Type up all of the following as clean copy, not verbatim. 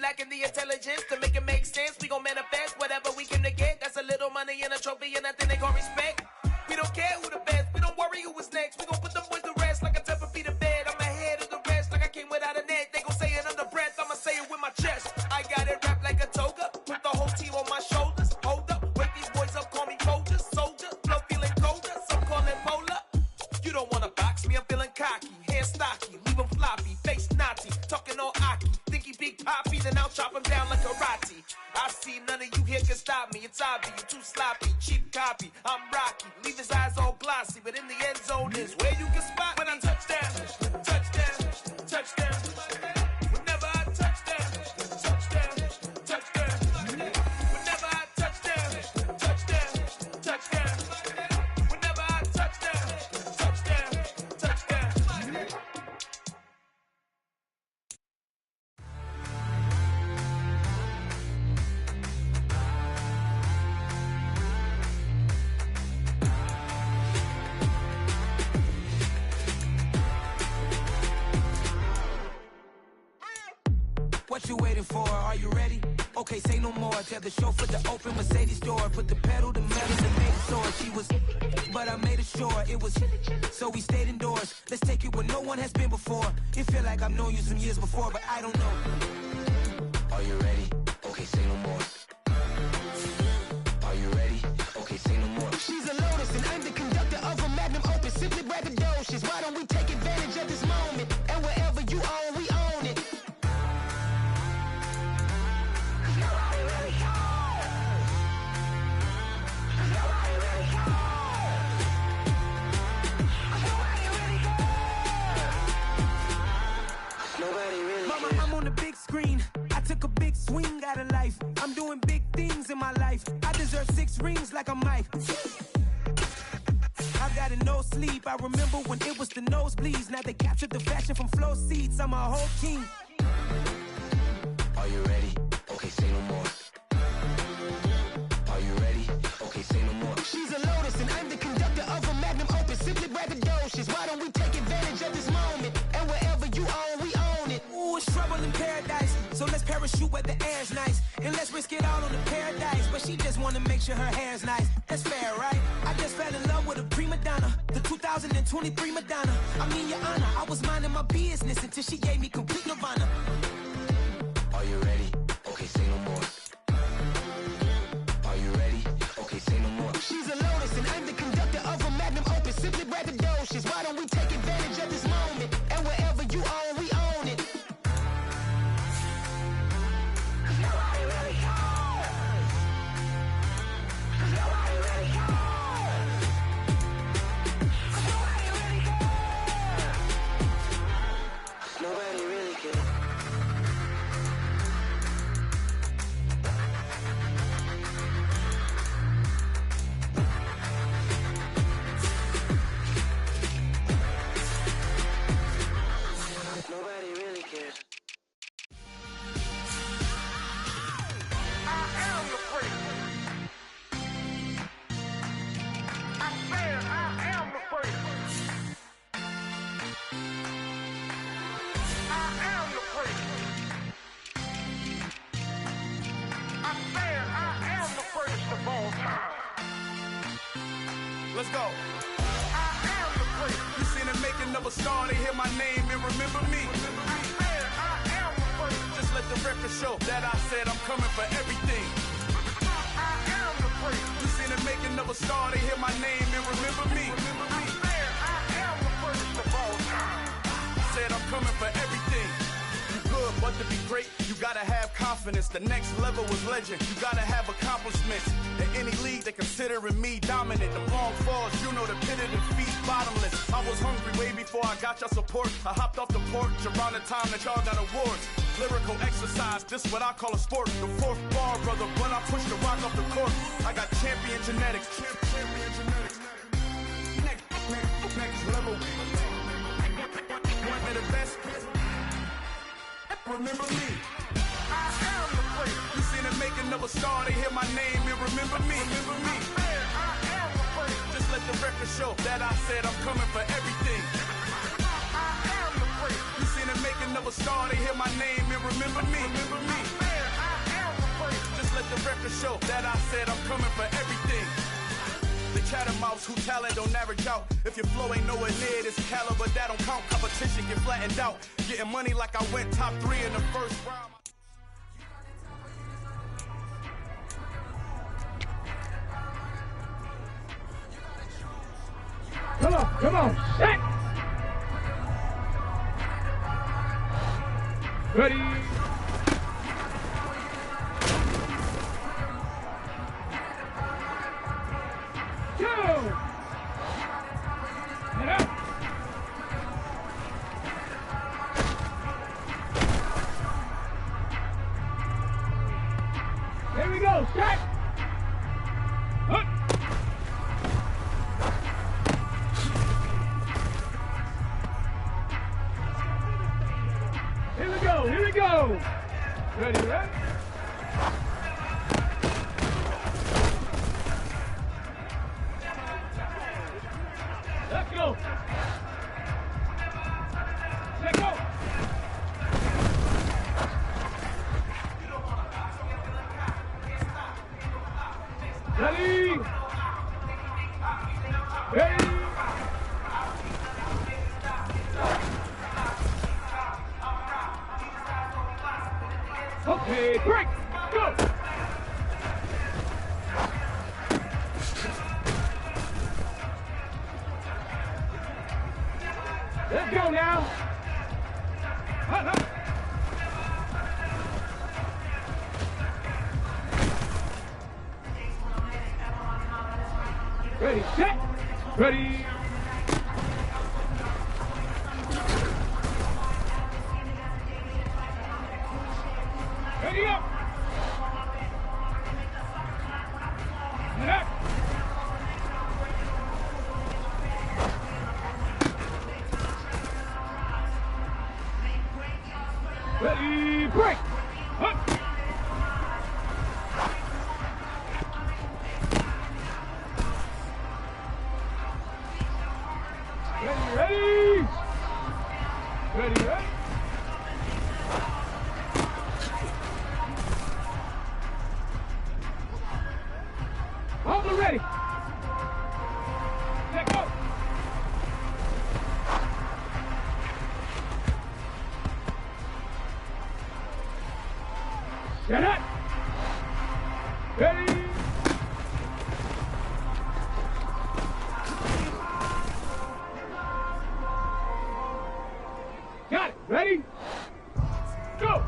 lacking the intelligence to make it make sense. We gon' manifest whatever we came to get. That's a little money and a trophy and nothing they call respect. We don't care who the best, we don't worry who was next. We gon' put them boys to rest like a temper feet of bed. I'm ahead of the rest like I came without a net. They gon' say it under breath, I'ma say it with my chest. I got it wrapped like a toga, put the whole team on my shoulders. Hold up, wake these boys up, call me soldier, soldier. Flow feeling colder, some call it polar. You don't wanna box me, I'm feeling cocky. Hair stocky, leave him floppy, face naughty. Talking all aki, think he big poppy, then I'll chop him down like karate. I see none of you here can stop me. It's obvious, you too sloppy, cheap copy. I'm Rocky, leave his eyes all glossy, but in the end zone is where you can spot when I touch down, touch down, touch down. Whenever I touch down, touch down, touch down. Whenever I touch down, touch down, touch down. Whenever I touch down, touch down, touch down. What you waiting for? Are you ready? Okay, say no more. Tell the chauffeur to open Mercedes door. Put the pedal to metal and made it soar. She was, but I made it sure it was. So we stayed indoors. Let's take it where no one has been before. It feel like I've known you some years before, but I don't know. Are you ready? Okay, say no more. Are you ready? Okay, say no more. She's a Lotus and I'm the conductor of a Magnum Opus. Simply braggadocious. Why don't we take advantage of this moment? And wherever you own, we own it. Mama, I'm on the big screen. I took a big swing out of life. I'm doing big things in my life. I deserve 6 rings like I'm Mike. I've got no sleep. I remember when it was the nosebleeds. Now they captured the fashion from flow seats. I'm a whole king. Are you ready? Okay, say no more. Are you ready? Okay, say no more. She's a Lotus and I'm the conductor of a Magnum Opus. Simply braggadocious. Why don't we take advantage of this moment? And wherever you own, we own it. Ooh, it's trouble in paradise. So let's parachute where the air's nice. And let's risk it all on the paradise. But she just wanna make sure her hair's nice. That's fair, right? I just fell in love with a prima donna. The 2023 Madonna. I mean, your honor, I was minding my business until she gave me complete nirvana. Are you ready? Okay, say no more. Are you ready? Okay, say no more. She's a Lotus and I'm the conductor of a Magnum Opus. Simply braggadocious. Why don't we take advantage of this moment? And wherever you own, we own it. Nobody really cares. Nobody really cares. Nobody really cares. Nobody really cares. Nobody really cares. I am the priest. I said I am the priest. I am the priest. I said I am the priest of all time. Let's go. I am the priest. You seen the making of a star, they hear my name and remember me. I said I am the priest. Just let the record show that I said I'm coming for everything. I am the priest. You seen the making of a star, they hear my name and remember me. I said I am the priest of all time. Said I'm coming for everything. You good, but to be great, you gotta have confidence. The next level was legend. You gotta have accomplishments. In any league, they considering me dominant. The long falls, you know the pit of defeat, bottomless. I was hungry way before I got your support. I hopped off the porch around the time that y'all got awards. Lyrical exercise, this what I call a sport. The fourth bar, brother, when I push the rock off the court. I got champion genetics. Champion genetics. Next level. One of the best. Remember me. I am the priest. You seen the making of a star, they hear my name and remember me. Remember me. I said I am the priest. Just let the record show that I said I'm coming for everything. I am the priest. You seen the making of a star, they hear my name and remember me. Remember me. sucker show that I said I'm coming for everything. The chattermouths who talent don't average out. If your flow ain't nowhere near this caliber, that don't count. Competition get flattened out. Getting money like I went top 3 in the first round. Come on, set! Ready? Go! Get up! There we go, set! Up! Here we go! Ready, right? Let's go! Let's go! Ready! Ready! Okay, break! Go! Let's go now! Ready, set! Ready! Ready up! Get up! Ready, break! Up! Ready, ready! Ready, ready! Hold ready. Let go. Get it. Ready. Got it. Ready. Go.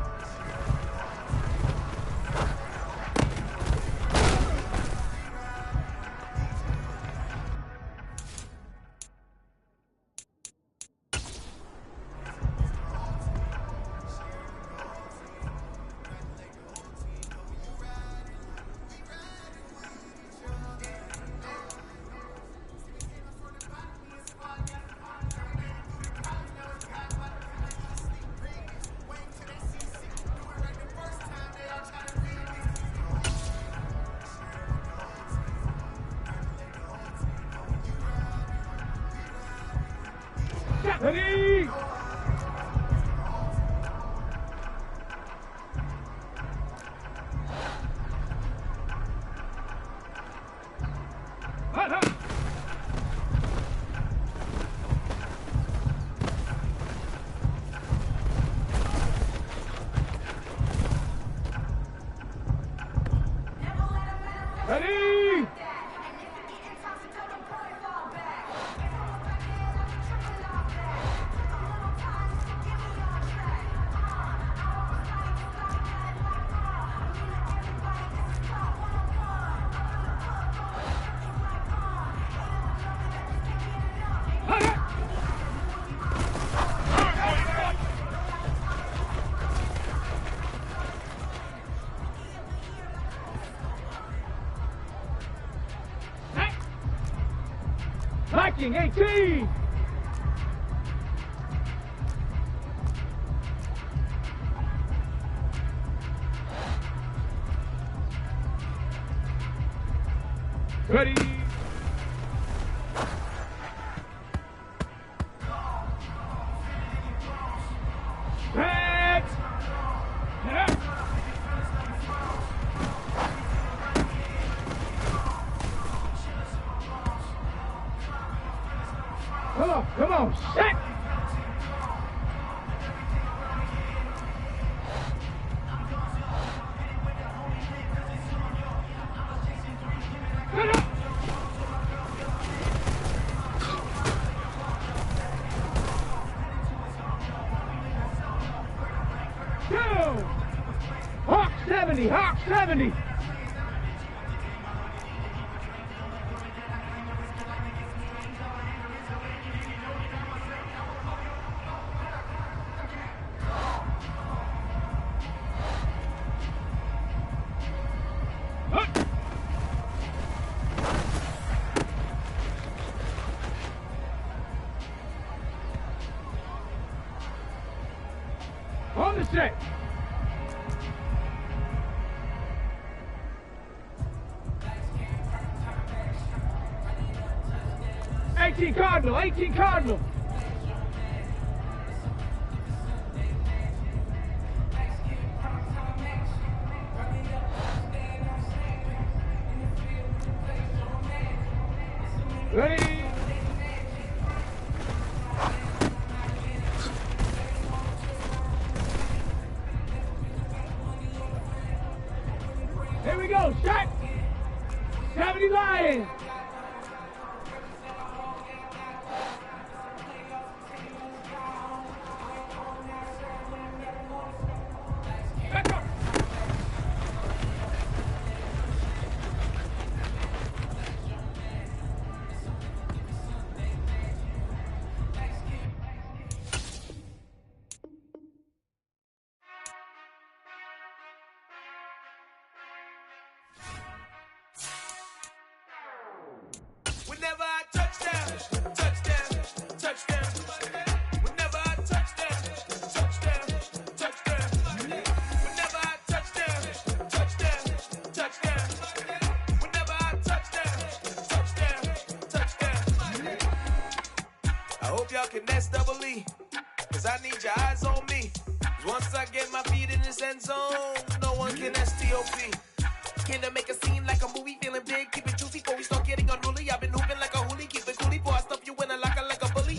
Ready! Ready! Viking 18! Ready? Set! Get up! Set. Set up. Two. Hawk 70, Hawk 70. On the set. '18 Cardinal, 18 Cardinal. Ready. Here we go, shot. 70 Lions. Back up. Whenever I touchdown, touchdown, touchdown. Whenever I touchdown, touchdown, touchdown. Whenever I touchdown, touchdown, touchdown. Whenever I touchdown, touchdown. I hope y'all can nest double E, cause I need your eyes on me. 'Cause once I get my feet in this end zone, no one can STOP. Can I make a scene like a movie, feeling big, keep it juicy before we start getting unruly. I've been hooping like a hoolie, keep it coolie before I stuff you in a locker like a bully.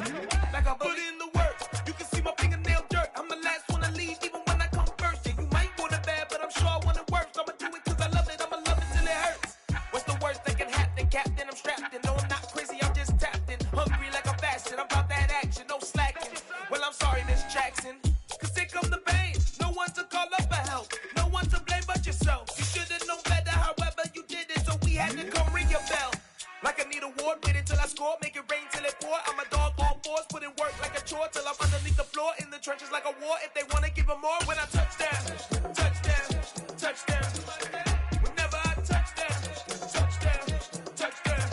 Like a bully in the work, you can see my fingernail dirt. I'm the last one to leave, even when I come first. Yeah, you might want it bad, but I'm sure I want it worse. I'ma do it cause I love it, I'ma love it till it hurts. What's the worst that can happen, Captain? I'm strapped in, no I'm not crazy, I'm just tapped in. Hungry like a fashion, I'm about that action, no slacking. Well, I'm sorry, Miss Jackson, cause here come the pain. No one to call up for help, no one to blame but yourself. You should've known better, however you did it, so we had to come ring your bell. Like I need a ward, wait until I score, make it rain till it pour. I'm a dog on force, put in work like a chore till I'm underneath the floor, in the trenches like a war. If they wanna give them more, when I touchdown, touchdown, touchdown. Whenever I touchdown, touchdown, touchdown.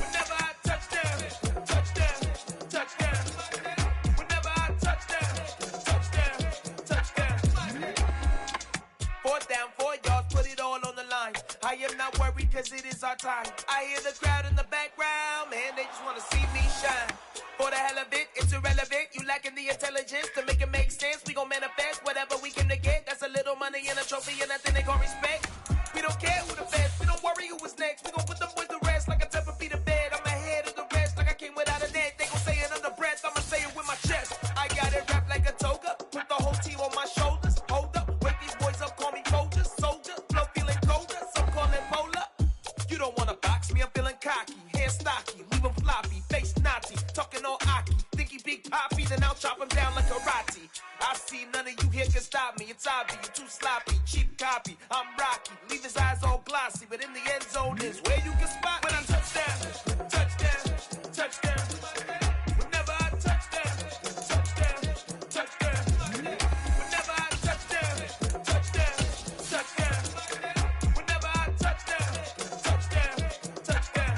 Whenever I touchdown, touchdown, touchdown. Whenever I touchdown, touchdown, touchdown. 4th down, 4 yards, put it all on the line. I am not worried cause it is our time. I hear the crowd in the background, man, they just wanna see me shine. For the hell of it, it's irrelevant. You lacking the intelligence to make it make sense. We gon' manifest whatever we came to get. That's a little money and a trophy and nothing they call respect. We don't care who the best, we don't worry who was next. We gon' put them boys to rest like a Tempur-Pedic bed. I'm ahead of the rest like I came without a net. They gon' say it under breath, I'ma say it with my chest. I got it wrapped like a toga, put the whole team on my shoulders. Hold up, wake these boys up, call me soldier, soldier. Flow feeling colder, some call it polar. You don't wanna box me, I'm feeling cocky. Hair stocky, leave him floppy, face naughty. Talking all aki, think he big poppy, then I'll chop him down like karate. I see none of you here can stop me. It's obvious, you too sloppy, cheap copy. I'm Rocky, leave his eyes all glossy, but in the end zone is where you can spot when I touchdown, touchdown, touchdown. Whenever I touchdown, touchdown, touchdown. Whenever I touchdown, touchdown, touchdown. Whenever I touchdown, touchdown, touchdown.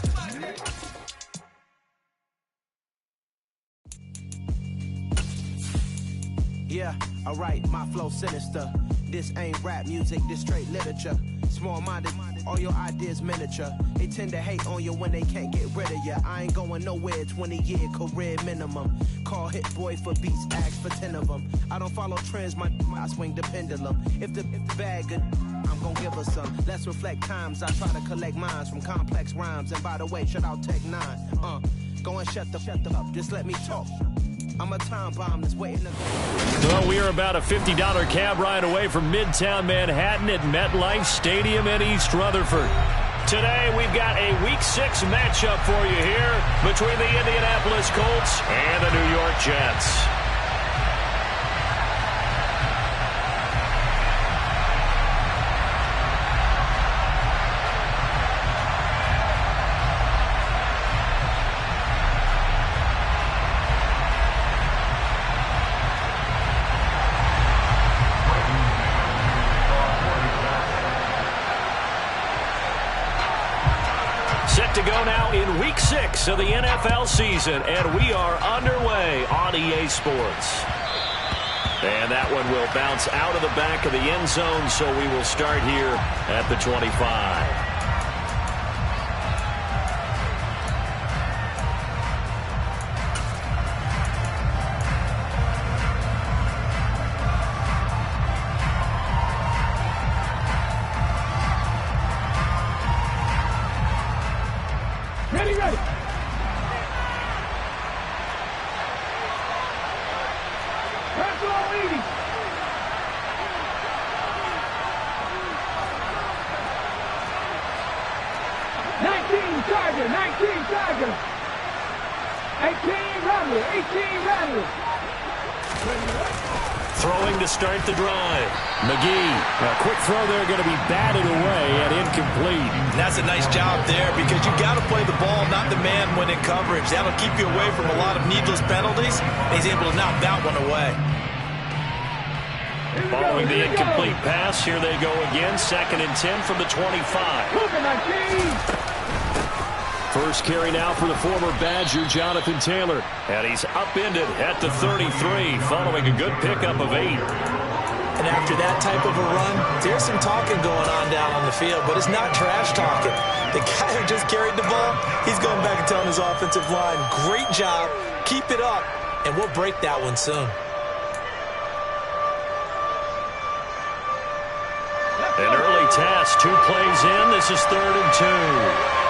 Yeah, alright, my flow sinister. This ain't rap music, this straight literature. Small-minded, all your ideas miniature. They tend to hate on you when they can't get rid of you. I ain't going nowhere, 20-year career minimum. Call Hit Boy for beats, ask for 10 of them. I don't follow trends, I swing the pendulum. If the bag good, I'm gon' give her some. Let's reflect times, I try to collect minds from complex rhymes. And by the way, shout out Tech 9. Go and shut the up. Just let me talk. I'm a time bomb that's waiting to go. Well, we are about a $50 cab ride away from Midtown Manhattan at MetLife Stadium in East Rutherford. Today, we've got a Week 6 matchup for you here between the Indianapolis Colts and the New York Jets. Set to go now in Week 6 of the NFL season, and we are underway on EA Sports. And that one will bounce out of the back of the end zone, so we will start here at the 25. Ready, ready. That's all easy. 19 Charger, 19 Charger. 18 Rattler, 18 Rattler. Throwing to start the drive. McGee. A quick throw there, going to be batted away and incomplete. And that's a nice job there because you got to play the ball, not the man when in coverage. That'll keep you away from a lot of needless penalties. And he's able to knock that one away. Following the incomplete pass, here they go again. 2nd and 10 from the 25. First carry now for the former Badger, Jonathan Taylor. And he's upended at the 33, following a good pickup of 8. And after that type of a run, there's some talking going on down on the field, but it's not trash talking. The guy who just carried the ball, he's going back and telling his offensive line, great job, keep it up, and we'll break that one soon. An early task, 2 plays in. This is 3rd and 2.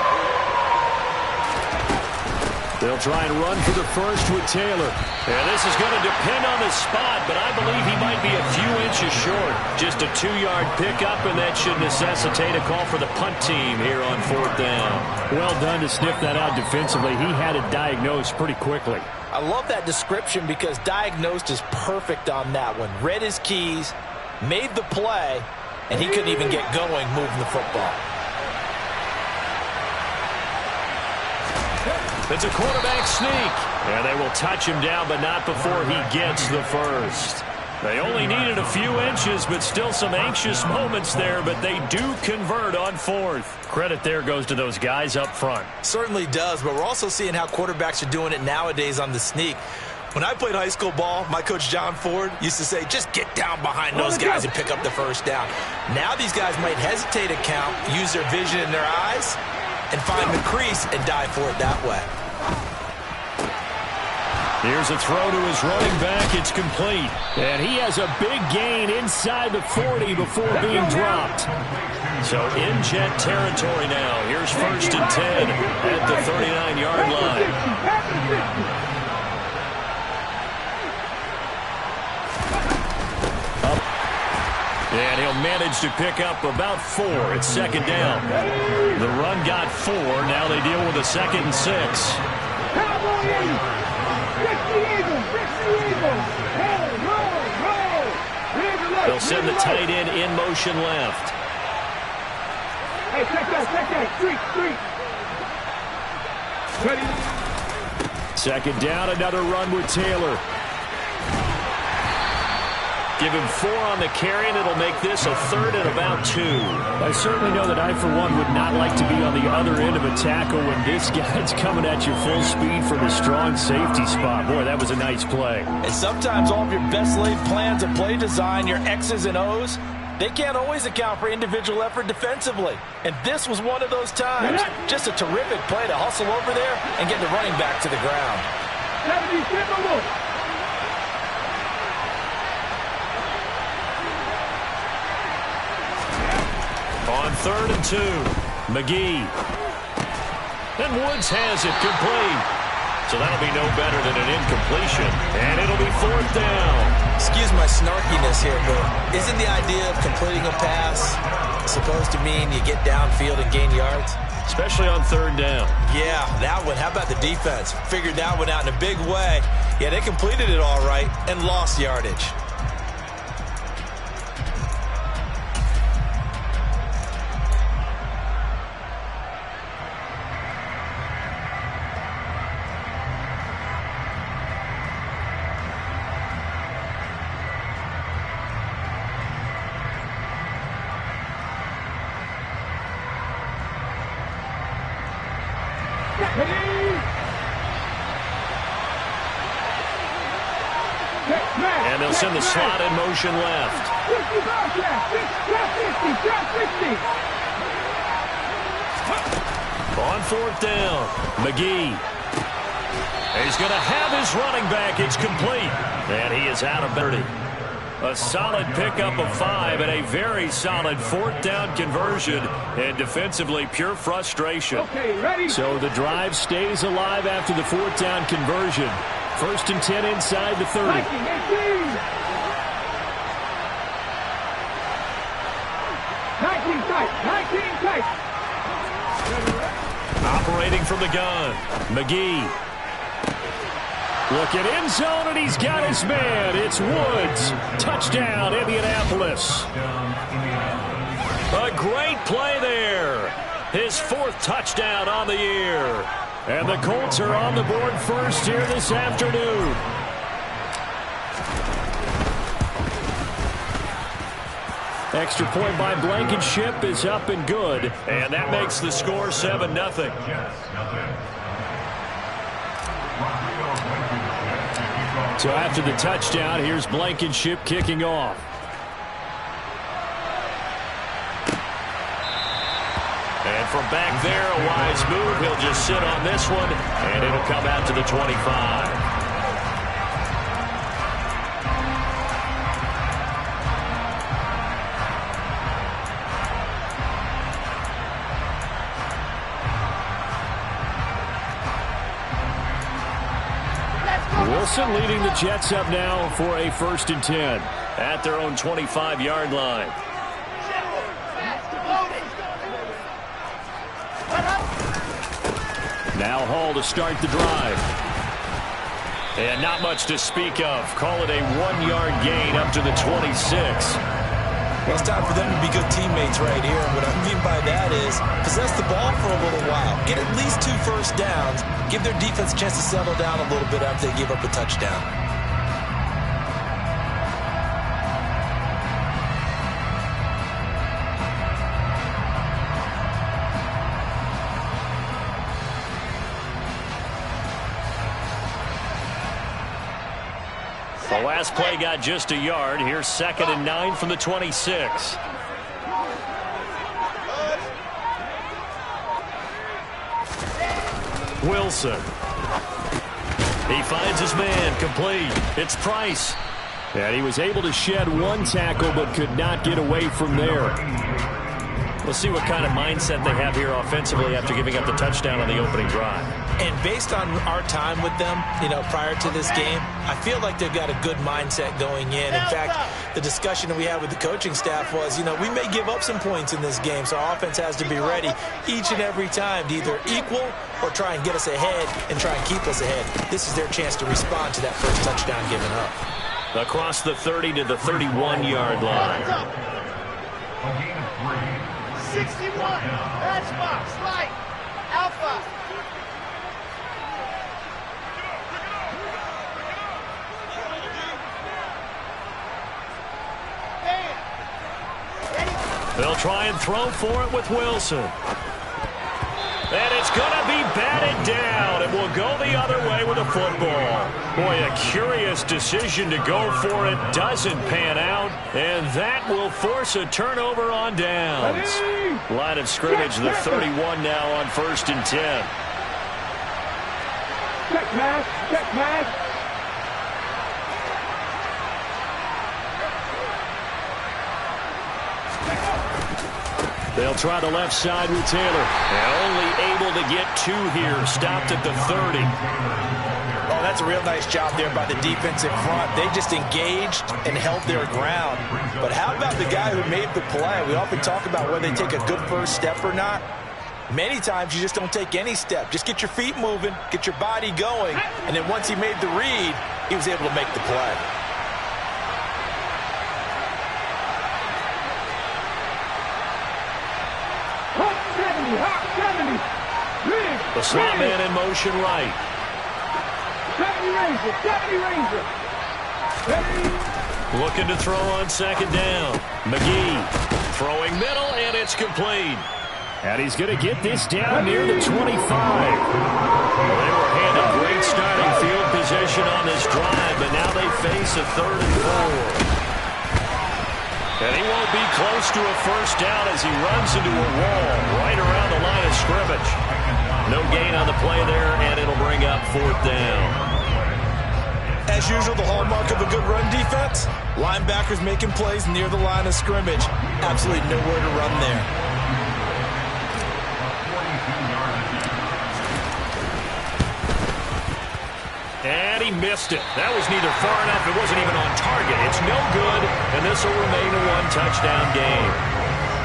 They'll try and run for the first with Taylor. And this is going to depend on the spot, but I believe he might be a few inches short. Just a 2-yard pickup, and that should necessitate a call for the punt team here on 4th down. Well done to sniff that out defensively. He had it diagnosed pretty quickly. I love that description because diagnosed is perfect on that one. Read his keys, made the play, and he couldn't even get going moving the football. It's a quarterback sneak, and they will touch him down, but not before he gets the first. They only needed a few inches, but still some anxious moments there, but they do convert on 4th. Credit there goes to those guys up front. Certainly does, but we're also seeing how quarterbacks are doing it nowadays on the sneak. When I played high school ball, my coach John Ford used to say, just get down behind those guys and pick up the first down. Now these guys might hesitate to count, use their vision in their eyes, and find the crease and dive for it that way. Here's a throw to his running back. It's complete. And he has a big gain inside the 40 before being dropped. So in Jet territory now. Here's 1st and 10 at the 39-yard line. And he'll manage to pick up about 4 at 2nd down. The run got 4. Now they deal with a 2nd and 6. They'll send the tight end in motion left. Hey, check that. Street. 2nd down, another run with Taylor. Give him 4 on the carry, and it'll make this a 3rd and about 2. I certainly know that I, for one, would not like to be on the other end of a tackle when this guy's coming at you full speed from a strong safety spot. Boy, that was a nice play. And sometimes all of your best laid plans of play design, your X's and O's, they can't always account for individual effort defensively. And this was one of those times. Just a terrific play to hustle over there and get the running back to the ground. On 3rd and 2, McGee. And Woods has it complete. So that'll be no better than an incompletion. And it'll be 4th down. Excuse my snarkiness here, but isn't the idea of completing a pass supposed to mean you get downfield and gain yards? Especially on 3rd down. Yeah, that one. How about the defense? Figured that one out in a big way. Yeah, they completed it all right and lost yardage. And they'll send the slot in motion left. On 4th down, McGee. He's going to have his running back. It's complete. And he is out of 30. A solid pickup of 5 and a very solid 4th down conversion. And defensively, pure frustration. Okay, ready? So the drive stays alive after the 4th down conversion. 1st and 10 inside the 30. 19 tight. Operating from the gun, McGee. Look at end zone, and he's got his man. It's Woods. Touchdown, Indianapolis. A great play there. His 4th touchdown on the year. And the Colts are on the board first here this afternoon. Extra point by Blankenship is up and good. And that makes the score 7-0. So after the touchdown, here's Blankenship kicking off. And from back there, a wise move. He'll just sit on this one, and it'll come out to the 25. Wilson leading the Jets up now for a 1st and 10 at their own 25-yard line. Now Hall to start the drive. And not much to speak of. Call it a 1-yard gain up to the 26. Well, it's time for them to be good teammates right here. And what I mean by that is possess the ball for a little while. Get at least 2 first downs. Give their defense a chance to settle down a little bit after they give up a touchdown. The last play got just a yard. Here's 2nd and 9 from the 26. Wilson. He finds his man, complete. It's Price. And he was able to shed 1 tackle but could not get away from there. We'll see what kind of mindset they have here offensively after giving up the touchdown on the opening drive. And based on our time with them, prior to this game, I feel like they've got a good mindset going in. In fact, the discussion that we had with the coaching staff was, we may give up some points in this game, so our offense has to be ready each and every time to either equal or try and get us ahead and try and keep us ahead. This is their chance to respond to that first touchdown given up. Across the 30 to the 31-yard line. 61, matchbox, right, Alpha. They'll try and throw for it with Wilson. And it's going to be batted down. It will go the other way with a football. Boy, a curious decision to go for it. Doesn't pan out. And that will force a turnover on downs. Line of scrimmage, the 31 now on 1st and 10. Check pass, check pass. They'll try the left side with Taylor. And only able to get 2 here. Stopped at the 30. Oh, that's a real nice job there by the defense in front. They just engaged and held their ground. But how about the guy who made the play? We often talk about whether they take a good first step or not. Many times you just don't take any step. Just get your feet moving, get your body going, and then once he made the read, he was able to make the play. The slot man in motion right. 70 Ranger. Looking to throw on second down. McGee throwing middle, and it's complete. And he's going to get this down near the 25. Well, they were handed great starting field position on this drive, but now they face a 3rd and 4. And he won't be close to a first down as he runs into a wall right around the line of scrimmage. No gain on the play there, and it'll bring up 4th down. As usual, the hallmark of a good run defense, linebackers making plays near the line of scrimmage. Absolutely nowhere to run there. And he missed it. That was neither far enough. It wasn't even on target. It's no good, and this will remain a 1-touchdown game.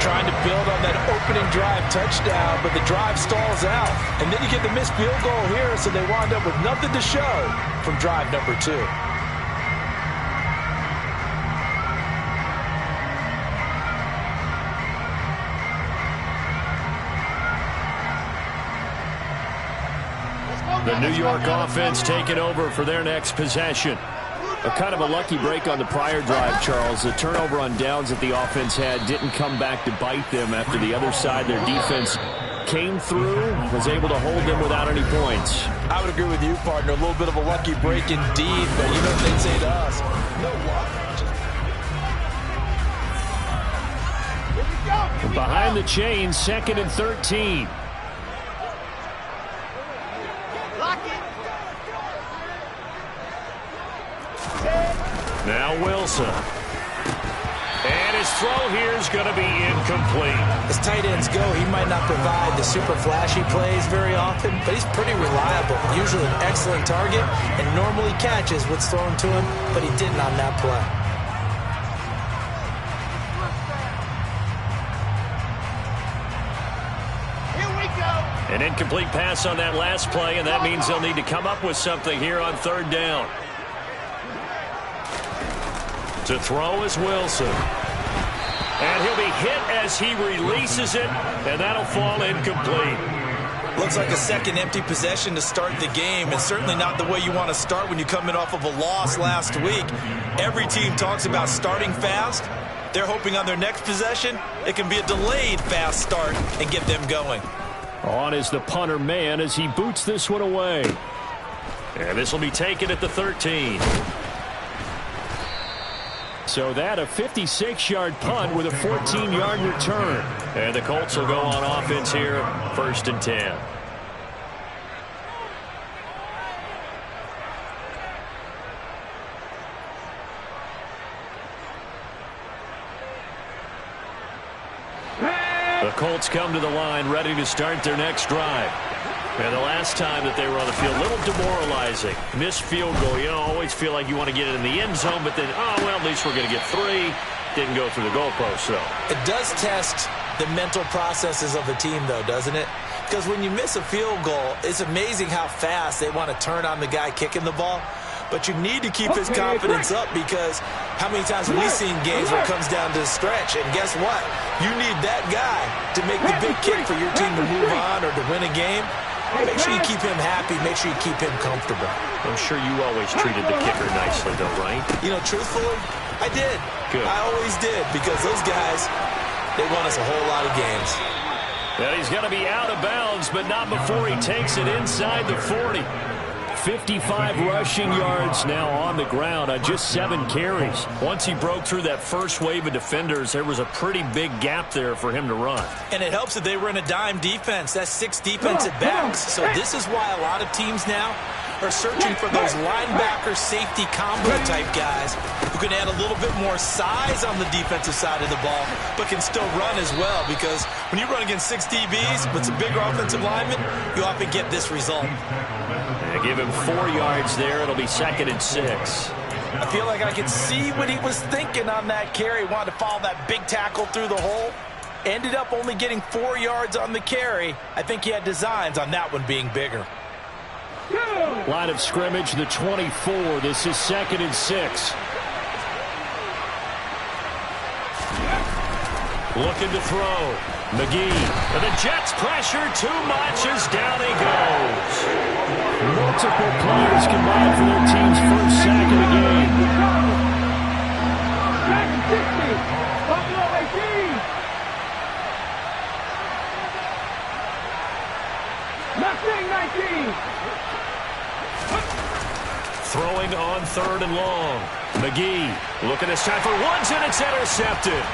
Trying to build on that opening drive touchdown, but the drive stalls out. And then you get the missed field goal here, so they wind up with nothing to show from drive number 2. The New York offense taking over for their next possession. A kind of a lucky break on the prior drive, Charles. The turnover on downs that the offense had didn't come back to bite them after the other side. Their defense came through, was able to hold them without any points. I would agree with you, partner. A little bit of a lucky break indeed, but you know what they'd say to us. No luck. Behind the chain, 2nd and 13. Now Wilson. And his throw here is going to be incomplete. As tight ends go, he might not provide the super flashy plays very often, but he's pretty reliable. Usually an excellent target and normally catches what's thrown to him, but he didn't on that play. Here we go. An incomplete pass on that last play, and that means they'll need to come up with something here on 3rd down. To throw is Wilson. And he'll be hit as he releases it, and that'll fall incomplete. Looks like a second empty possession to start the game, and certainly not the way you want to start when you're coming off of a loss last week. Every team talks about starting fast. They're hoping on their next possession, it can be a delayed fast start and get them going. On is the punter man as he boots this one away. And this will be taken at the 13. So that a 56-yard punt with a 14-yard return. And the Colts will go on offense here, 1st and 10. The Colts come to the line ready to start their next drive. And the last time that they were on the field, a little demoralizing. Missed field goal. You know, always feel like you want to get it in the end zone, but then, oh, well, at least we're going to get 3. Didn't go through the goalpost, so. It does test the mental processes of a team, though, doesn't it? Because when you miss a field goal, it's amazing how fast they want to turn on the guy kicking the ball. But you need to keep his confidence up, because how many times have we seen games where it comes down to the stretch? And guess what? You need that guy to make the big kick for your team to move on or to win a game. Make sure you keep him happy. Make sure you keep him comfortable. I'm sure you always treated the kicker nicely, though, right? You know, truthfully, I did. Good. I always did, because those guys, they won us a whole lot of games. And he's going to be out of bounds, but not before he takes it inside the 40. 55 rushing yards now on the ground on just 7 carries. Once he broke through that first wave of defenders, there was a pretty big gap there for him to run. And it helps that they were in a dime defense. That's 6 defensive backs. So this is why a lot of teams now are searching for those linebacker safety combo type guys who can add a little bit more size on the defensive side of the ball, but can still run as well, because when you run against 6 DBs with some bigger offensive linemen, you often get this result. They give him 4 yards there. It'll be 2nd and 6. I feel like I could see what he was thinking on that carry. Wanted to follow that big tackle through the hole. Ended up only getting 4 yards on the carry. I think he had designs on that one being bigger. Line of scrimmage, the 24. This is 2nd and 6. Looking to throw. McGee. And the Jets pressure too much as down he goes. Multiple players combined for their team's first sack of the game. Sack 60. Buffalo 18. Nothing 19. Throwing on 3rd and long. McGee looking this time for Woods, and it's intercepted.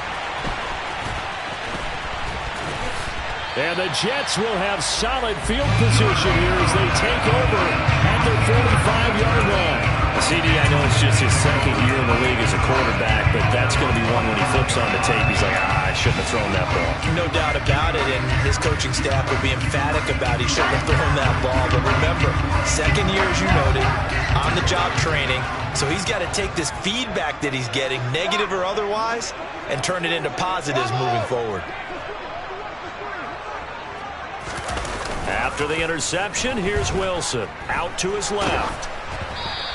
And the Jets will have solid field position here as they take over at their 45-yard line. CD, I know it's just his 2nd year in the league as a quarterback, but that's going to be one when he flips on the tape. He's like, I shouldn't have thrown that ball. No doubt about it, and his coaching staff will be emphatic about he shouldn't have thrown that ball. But remember, 2nd year, as you noted, on-the-job training, so he's got to take this feedback that he's getting, negative or otherwise, and turn it into positives moving forward. After the interception, here's Wilson. Out to his left.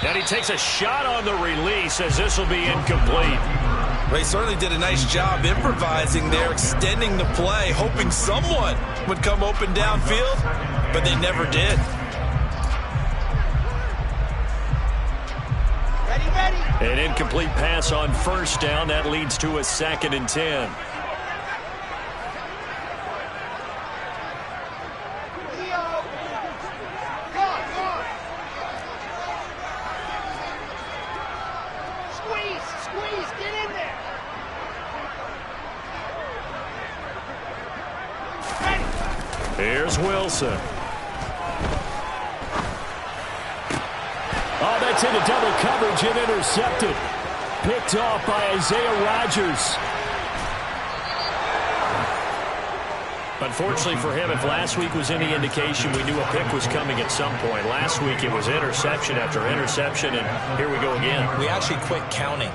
And he takes a shot on the release as this will be incomplete. They certainly did a nice job improvising there, extending the play, hoping someone would come open downfield, but they never did. An incomplete pass on 1st down. That leads to a 2nd and 10. Here's Wilson. Oh, that's into double coverage and intercepted. Picked off by Isaiah Rodgers. Unfortunately for him, if last week was any indication, we knew a pick was coming at some point. Last week it was interception after interception, and here we go again. We actually quit counting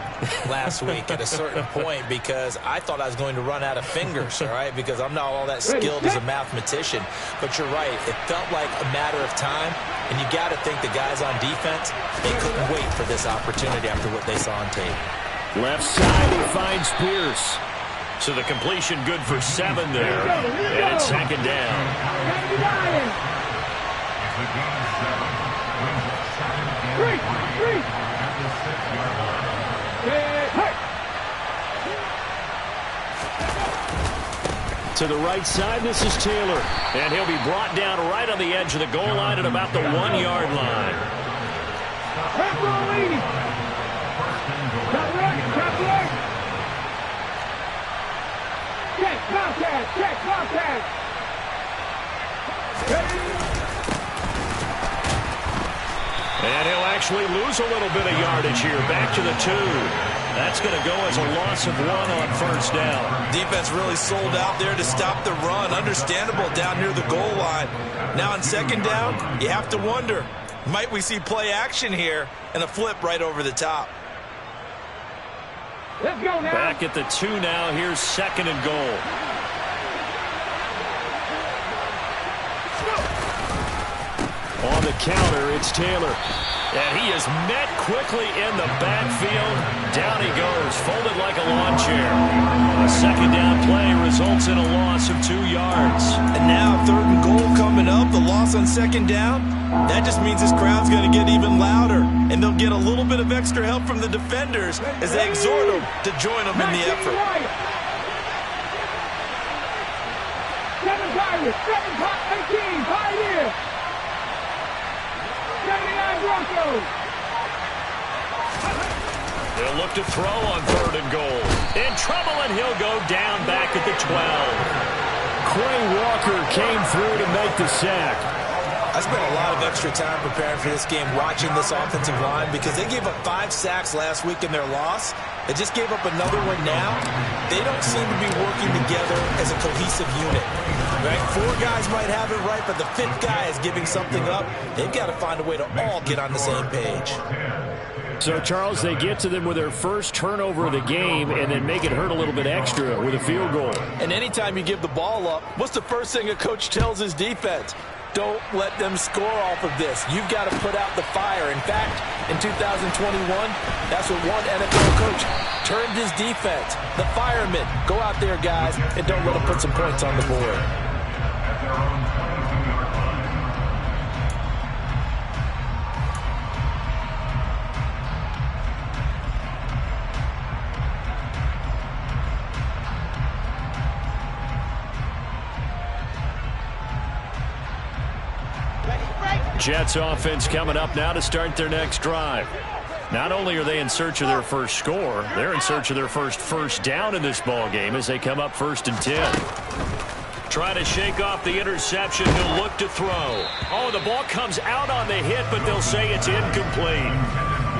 last week at a certain point because I thought I was going to run out of fingers, all right, because I'm not all that skilled as a mathematician. But you're right. It felt like a matter of time, and you got to think the guys on defense, they couldn't wait for this opportunity after what they saw on tape. Left side, he finds Pierce. So the completion good for 7 there. And it's 2nd down. To the right side, this is Taylor. And he'll be brought down right on the edge of the goal line at about the 1-yard line. Check, contact. And he'll actually lose a little bit of yardage here. Back to the 2. That's going to go as a loss of 1 on 1st down. Defense really sold out there to stop the run. Understandable down near the goal line. Now on 2nd down, you have to wonder, might we see play action here and a flip right over the top? Let's go now. Back at the 2 now. Here's 2nd and goal. On the counter, it's Taylor. And he is met quickly in the backfield. Down he goes, folded like a lawn chair. A 2nd down play results in a loss of 2 yards. And now 3rd and goal coming up. The loss on 2nd down. That just means this crowd's going to get even louder. And they'll get a little bit of extra help from the defenders as they exhort them to join them in the effort. 7 Pirates, 18, Pioneer. 79 Broncos. They'll look to throw on 3rd and goal. In trouble, and he'll go down back at the 12. Quay Walker came through to make the sack. I spent a lot of extra time preparing for this game watching this offensive line because they gave up 5 sacks last week in their loss. They just gave up another one now. They don't seem to be working together as a cohesive unit. Right? 4 guys might have it right, but the 5th guy is giving something up. They've got to find a way to all get on the same page. So, Charles, they get to them with their first turnover of the game and then make it hurt a little bit extra with a field goal. And anytime you give the ball up, what's the first thing a coach tells his defense? Don't let them score off of this. You've got to put out the fire. In fact, in 2021, that's what one NFL coach turned his defense. The firemen. Go out there, guys, and don't let them put some points on the board. Jets offense coming up now to start their next drive. Not only are they in search of their first score, they're in search of their first down in this ball game as they come up 1st and 10. Try to shake off the interception. He'll look to throw. Oh, the ball comes out on the hit, but they'll say it's incomplete.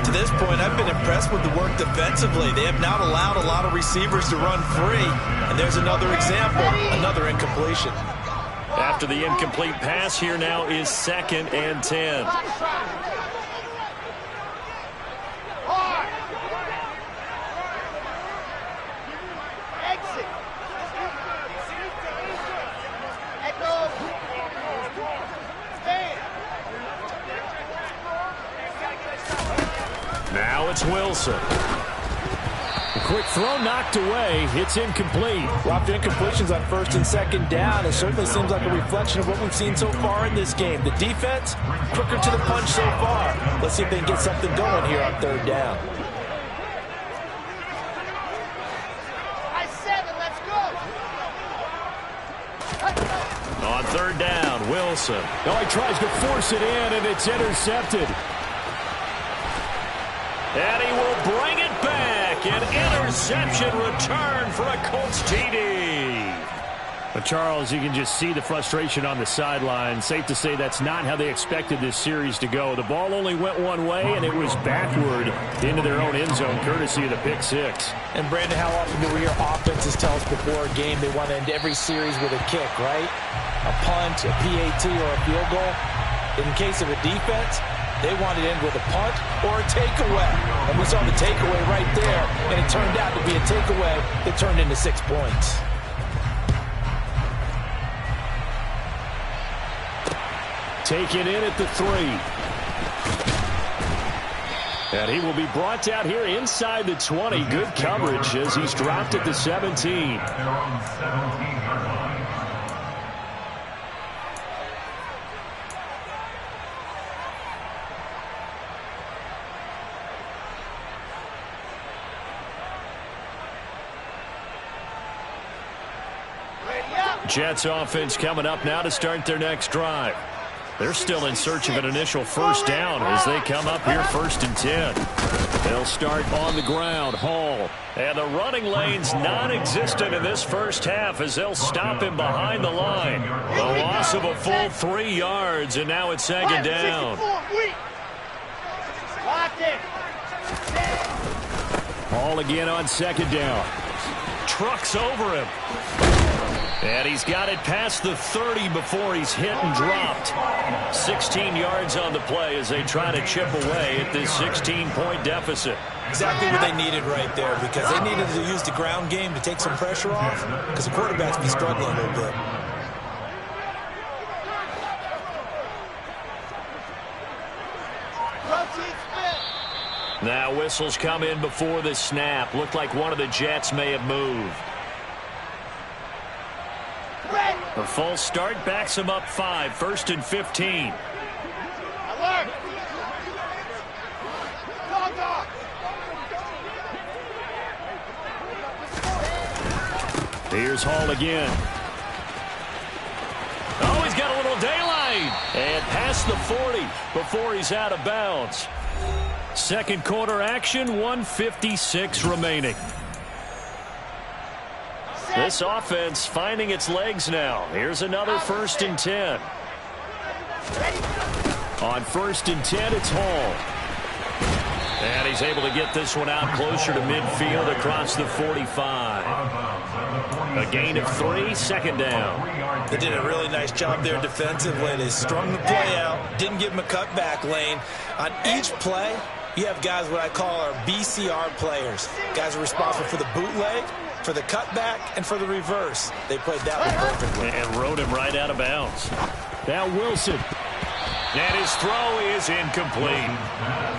To this point, I've been impressed with the work defensively. They have not allowed a lot of receivers to run free. And there's another example, another incompletion. After the incomplete pass, here now is 2nd and 10. Now it's Wilson. A quick throw knocked away. It's incomplete. Dropped incompletions on 1st and 2nd down. It certainly seems like a reflection of what we've seen so far in this game. The defense, quicker to the punch so far. Let's see if they can get something going here on 3rd down. On 3rd down, Wilson. Oh, he tries to force it in, and it's intercepted. And he will bring it back. An interception return for a Colts TD. But Charles, you can just see the frustration on the sideline. Safe to say that's not how they expected this series to go. The ball only went one way, and it was backward into their own end zone, courtesy of the pick 6. And, Brandon, how often do we hear offenses tell us before a game they want to end every series with a kick, right? A punt, a PAT, or a field goal. In case of a defense, they want to end with a punt or a takeaway. And we saw the takeaway right there, and it turned out to be a takeaway that turned into 6 points. Taken in at the 3. And he will be brought down here inside the 20. Good coverage as he's dropped at the 17. Jets offense coming up now to start their next drive. They're still in search of an initial first down as they come up here 1st and 10. They'll start on the ground. Hall. And the running lane's non-existent in this first half as they'll stop him behind the line. A loss of a full 3 yards, and now it's 2nd down. Hall again on 2nd down. Trucks over him. And he's got it past the 30 before he's hit and dropped. 16 yards on the play as they try to chip away at this 16-point deficit. Exactly what they needed right there, because they needed to use the ground game to take some pressure off, because the quarterback's been struggling a little bit. Now whistles come in before the snap. Looked like one of the Jets may have moved. The false start backs him up 5, 1st and 15. Here's Hall again. Oh, he's got a little daylight. And past the 40 before he's out of bounds. Second quarter action, 1:56 remaining. This offense finding its legs now. Here's another 1st and 10. On 1st and 10, it's Hall. And he's able to get this one out closer to midfield across the 45. A gain of 3, 2nd down. They did a really nice job there defensively. They strung the play out, didn't give him a cutback lane. On each play, you have guys what I call our BCR players. Guys are responsible for the bootleg, for the cutback, and for the reverse. They played that one perfectly. And rode him right out of bounds. Now Wilson. And his throw is incomplete.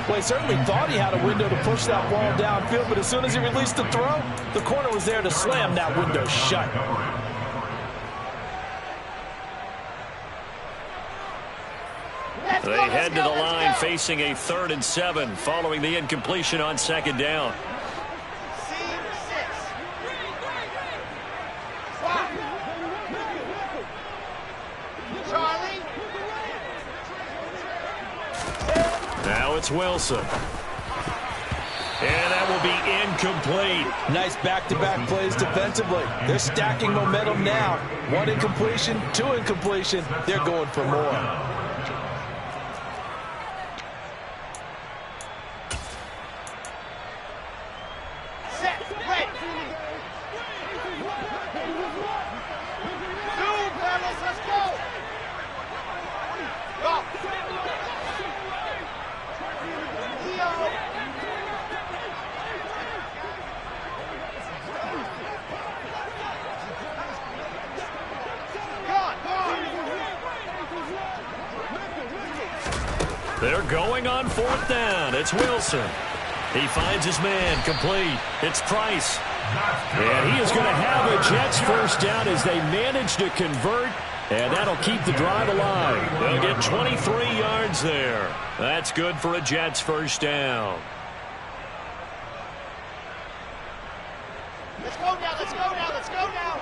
Well, he certainly thought he had a window to push that ball downfield, but as soon as he released the throw, the corner was there to slam that window shut. They head to the line facing a 3rd and 7 following the incompletion on 2nd down. Now it's Wilson. And that will be incomplete. Nice back-to-back plays defensively. They're stacking momentum now. 1 incompletion, 2 incompletion. They're going for more. They're going on 4th down. It's Wilson. He finds his man complete. It's Price. And he is going to have a Jets 1st down as they manage to convert. And that'll keep the drive alive. They'll get 23 yards there. That's good for a Jets 1st down. Let's go now, let's go now, let's go now.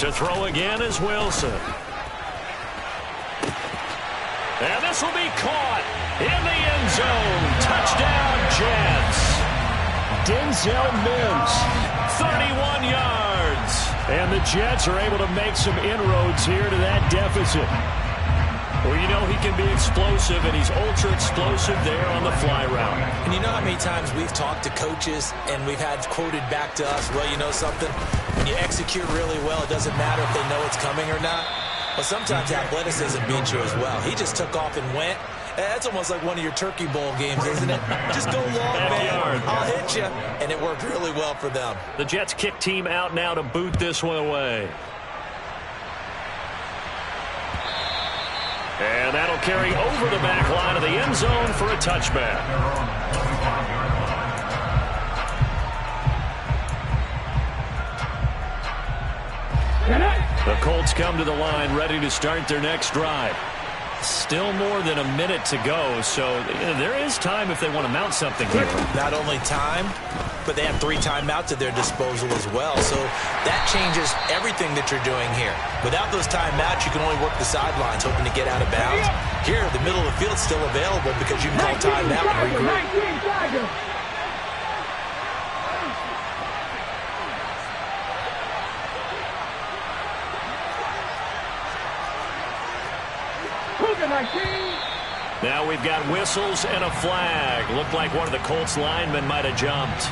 To throw again is Wilson. And this will be caught in the end zone. Touchdown, Jets. Denzel Mims, 31 yards. And the Jets are able to make some inroads here to that deficit. Well, you know he can be explosive, and he's ultra-explosive there on the fly route. And you know how many times we've talked to coaches, and we've had quoted back to us, well, you know something? When you execute really well, it doesn't matter if they know it's coming or not. But sometimes athleticism beats you as well. He just took off and went. That's almost like one of your Turkey Bowl games, isn't it? Just go long, man. I'll hit you. And it worked really well for them. The Jets kick team out now to boot this one away. And that'll carry over the back line of the end zone for a touchback. The Colts come to the line ready to start their next drive. Still more than a minute to go, so there is time if they want to mount something here. Not only time, but they have 3 timeouts at their disposal as well. So that changes everything that you're doing here. Without those timeouts, you can only work the sidelines, hoping to get out of bounds. Here, the middle of the field's still available because you can call timeout and regroup. Now we've got whistles and a flag. Looked like one of the Colts linemen might have jumped.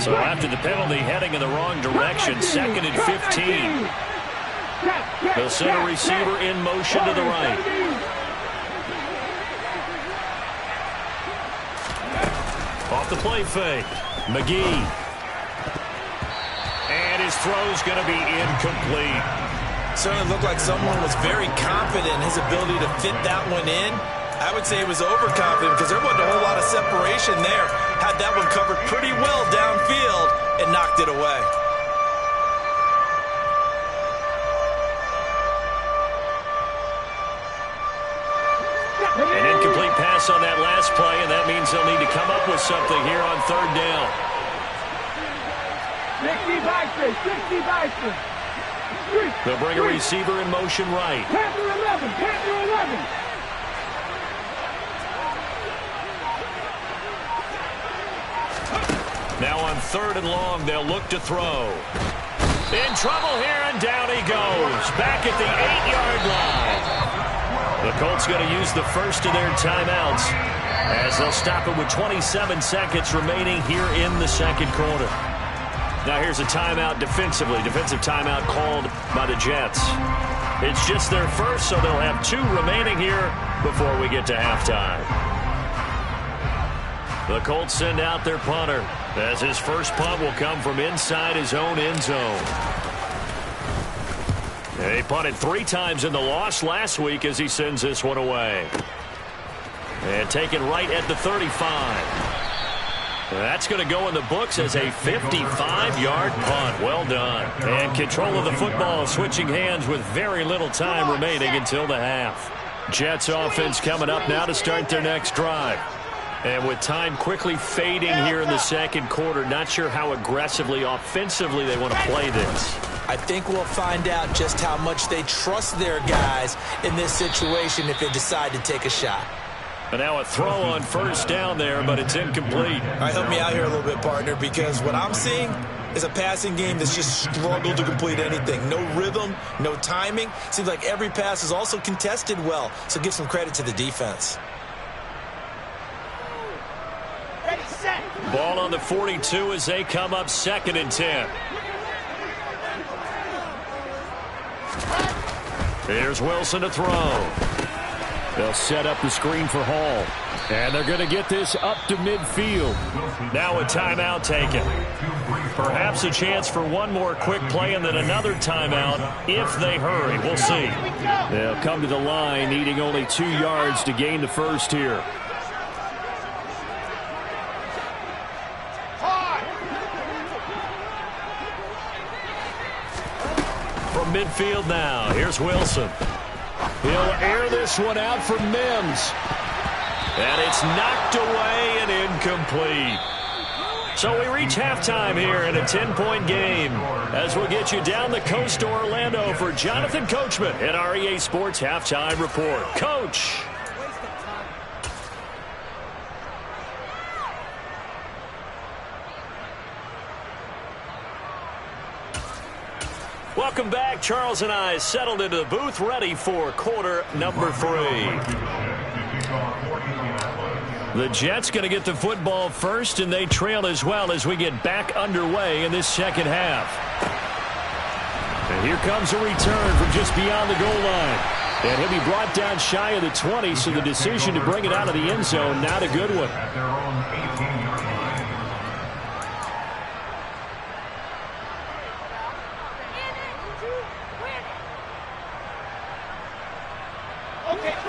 So after the penalty, heading in the wrong direction, 2nd and 15. They'll send a receiver in motion to the right. Off the play fake, McGee. And his throw's going to be incomplete. Certainly looked like someone was very confident in his ability to fit that one in. I would say he was overconfident because there wasn't a whole lot of separation there. Had that one covered pretty well downfield and knocked it away. An incomplete pass on that last play, and that means they'll need to come up with something here on 3rd down. They'll bring a receiver in motion right. Panther 11, Panther 11. Now on 3rd and long, they'll look to throw. In trouble here, and down he goes. Back at the 8-yard line. The Colts going to use the first of their timeouts as they'll stop it with 27 seconds remaining here in the second quarter. Now here's a timeout defensively. Defensive timeout called by the Jets. It's just their first, so they'll have 2 remaining here before we get to halftime. The Colts send out their punter as his first punt will come from inside his own end zone. He punted 3 times in the loss last week as he sends this one away. And taken right at the 35. That's going to go in the books as a 55-yard punt. Well done. And control of the football switching hands with very little time remaining until the half. Jets offense coming up now to start their next drive. And with time quickly fading here in the second quarter, not sure how aggressively, offensively they want to play this. I think we'll find out just how much they trust their guys in this situation if they decide to take a shot. And now a throw on first down there, but it's incomplete. All right, help me out here a little bit, partner, because what I'm seeing is a passing game that's just struggled to complete anything. No rhythm, no timing. Seems like every pass is also contested well, so give some credit to the defense. Ready, set. Ball on the 42 as they come up 2nd and 10. Here's Wilson to throw. They'll set up the screen for Hall. And they're going to get this up to midfield. Now a timeout taken. Perhaps a chance for one more quick play and then another timeout if they hurry. We'll see. They'll come to the line needing only 2 yards to gain the first here. From midfield now, here's Wilson. He'll air this one out for Mims. And it's knocked away and incomplete. So we reach halftime here in a 10-point game as we'll get you down the coast to Orlando for Jonathan Coachman at our EA Sports Halftime Report. Coach. Welcome back. Charles and I settled into the booth, ready for quarter number 3. The Jets going to get the football first, and they trail as well as we get back underway in this second half. And here comes a return from just beyond the goal line. And he'll be brought down shy of the 20, so the decision to bring it out of the end zone, not a good one.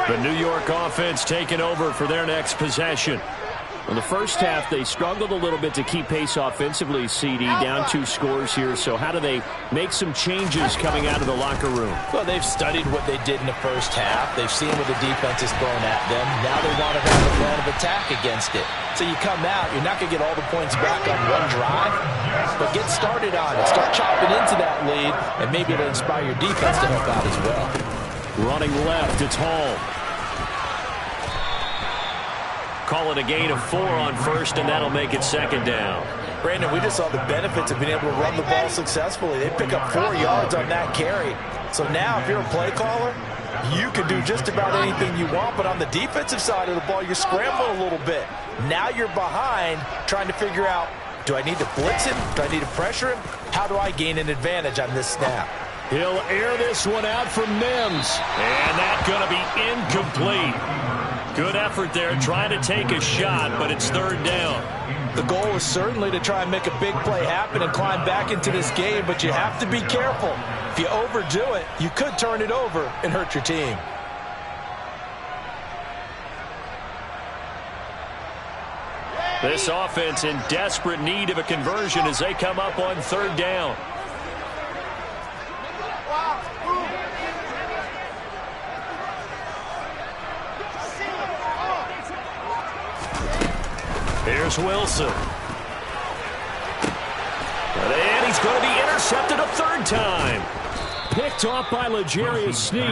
The New York offense taking over for their next possession. In the first half, they struggled a little bit to keep pace offensively, CD, down 2 scores here. So how do they make some changes coming out of the locker room? Well, they've studied what they did in the first half. They've seen what the defense has thrown at them. Now they want to have a plan of attack against it. So you come out, you're not going to get all the points back on one drive, but get started on it. Start chopping into that lead, and maybe it'll inspire your defense to help out as well. Running left, it's Hall. Call it a gain of 4 on first, and that'll make it 2nd down. Brandon, we just saw the benefits of being able to run the ball successfully. They pick up 4 yards on that carry. So now, if you're a play caller, you can do just about anything you want, but on the defensive side of the ball, you're scrambling a little bit. Now you're behind, trying to figure out, do I need to blitz him? Do I need to pressure him? How do I gain an advantage on this snap? He'll air this one out for Mims. And that's going to be incomplete. Good effort there, trying to take a shot, but it's 3rd down. The goal is certainly to try and make a big play happen and climb back into this game, but you have to be careful. If you overdo it, you could turn it over and hurt your team. This offense in desperate need of a conversion as they come up on 3rd down. Here's Wilson. And he going to be intercepted a third time. Picked off by L'Jarius Sneed.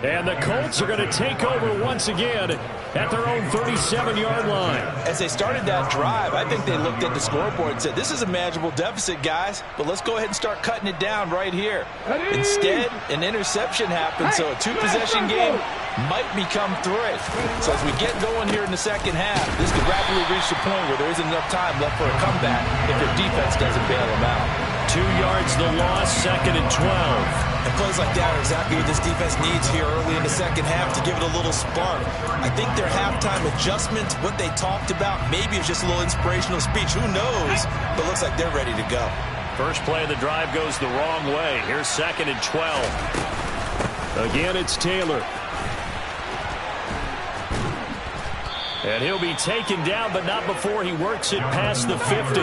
And the Colts are going to take over once again at their own 37-yard line. As they started that drive, I think they looked at the scoreboard and said, this is a manageable deficit, guys, but let's go ahead and start cutting it down right here. Instead, an interception happened, so a two-possession game might become three. So as we get going here in the second half, this could rapidly reach the point where there isn't enough time left for a comeback if their defense doesn't bail them out. 2 yards the loss, 2nd and 12. And plays like that are exactly what this defense needs here early in the second half to give it a little spark. I think their halftime adjustments, what they talked about, maybe it's just a little inspirational speech. Who knows? But it looks like they're ready to go. First play of the drive goes the wrong way. Here's 2nd and 12. Again, it's Taylor. And he'll be taken down, but not before he works it past the 50.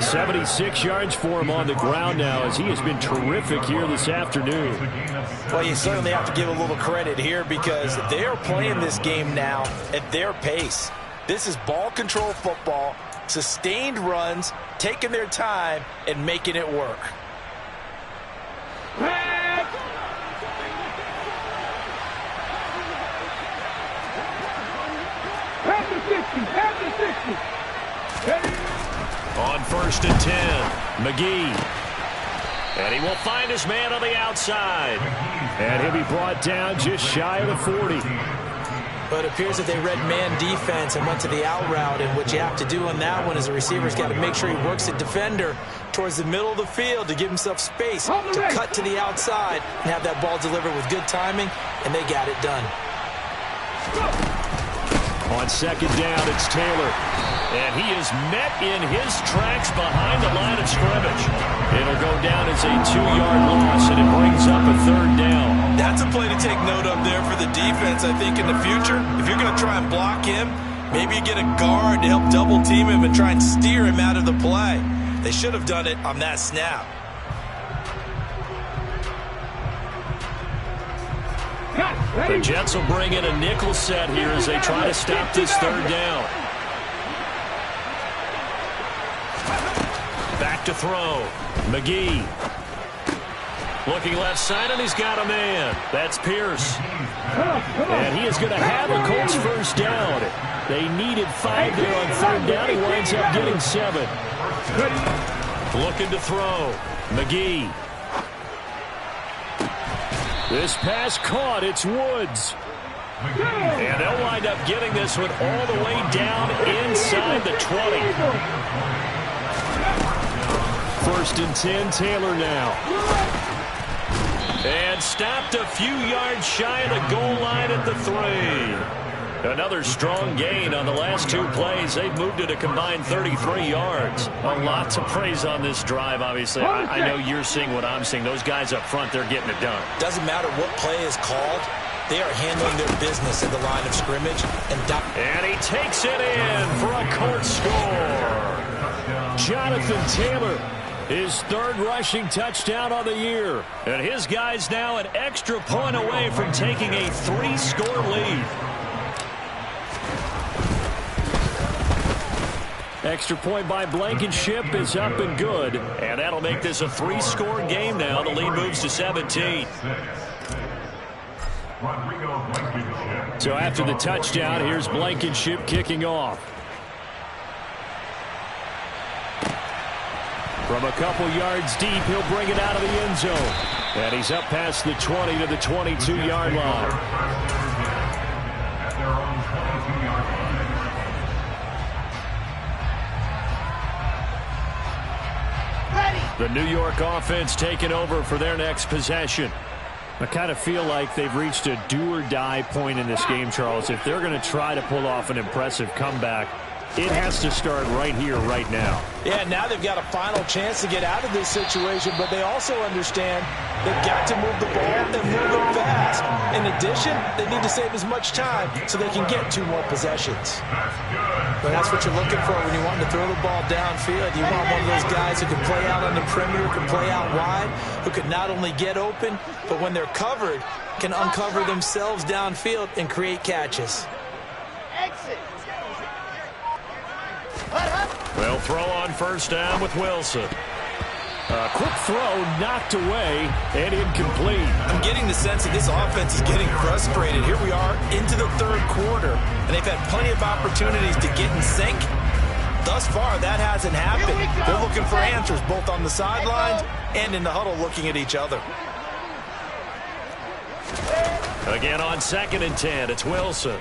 76 yards for him on the ground now, as he has been terrific here this afternoon. Well, you certainly have to give a little credit here because they are playing this game now at their pace. This is ball control football, sustained runs, taking their time, and making it work. On 1st and 10, McGee. And he will find his man on the outside. And he'll be brought down just shy of the 40. But it appears that they read man defense and went to the out route. And what you have to do on that one is the receiver's got to make sure he works the defender towards the middle of the field to give himself space to cut to the outside and have that ball delivered with good timing, and they got it done. On 2nd down, it's Taylor. And he is met in his tracks behind the line of scrimmage. It'll go down as a 2-yard loss, and it brings up a 3rd down. That's a play to take note of there for the defense, I think, in the future. If you're going to try and block him, maybe you get a guard to help double-team him and try and steer him out of the play. They should have done it on that snap. The Jets will bring in a nickel set here as they try to stop this 3rd down. Back to throw. McGee. Looking left side, and he's got a man. That's Pierce. And he is going to have a Colts 1st down. They needed 5 there on 3rd down. He winds up getting 7. Looking to throw. McGee. This pass caught. It's Woods. And they'll wind up getting this one all the way down inside the 20. 1st and 10, Taylor now. And stopped a few yards shy of the goal line at the 3. Another strong gain on the last 2 plays. They've moved it a combined 33 yards. A lot to praise on this drive, obviously. I know you're seeing what I'm seeing. Those guys up front, they're getting it done. Doesn't matter what play is called. They are handling their business at the line of scrimmage. And he takes it in for a Colts score. Jonathan Taylor, his 3rd rushing touchdown on the year. And his guys now an extra point away from taking a 3-score lead. Extra point by Blankenship is up and good. And that'll make this a 3-score game now. The lead moves to 17. So after the touchdown, here's Blankenship kicking off. From a couple yards deep, he'll bring it out of the end zone. And he's up past the 20 to the 22-yard line. The New York offense taking over for their next possession. I kind of feel like they've reached a do-or-die point in this game, Charles. If they're going to try to pull off an impressive comeback, it has to start right here, right now. Yeah, now they've got a final chance to get out of this situation, but they also understand they've got to move the ball and move it fast. In addition, they need to save as much time so they can get 2 more possessions. But that's what you're looking for when you want to throw the ball downfield. You want one of those guys who can play out on the perimeter, can play out wide, who can not only get open, but when they're covered, can uncover themselves downfield and create catches. Exit. They'll throw on 1st down with Wilson. A quick throw knocked away and incomplete. I'm getting the sense that this offense is getting frustrated. Here we are into the third quarter, and they've had plenty of opportunities to get in sync. Thus far, that hasn't happened. They're looking for answers both on the sidelines and in the huddle looking at each other. Again on 2nd and 10, it's Wilson.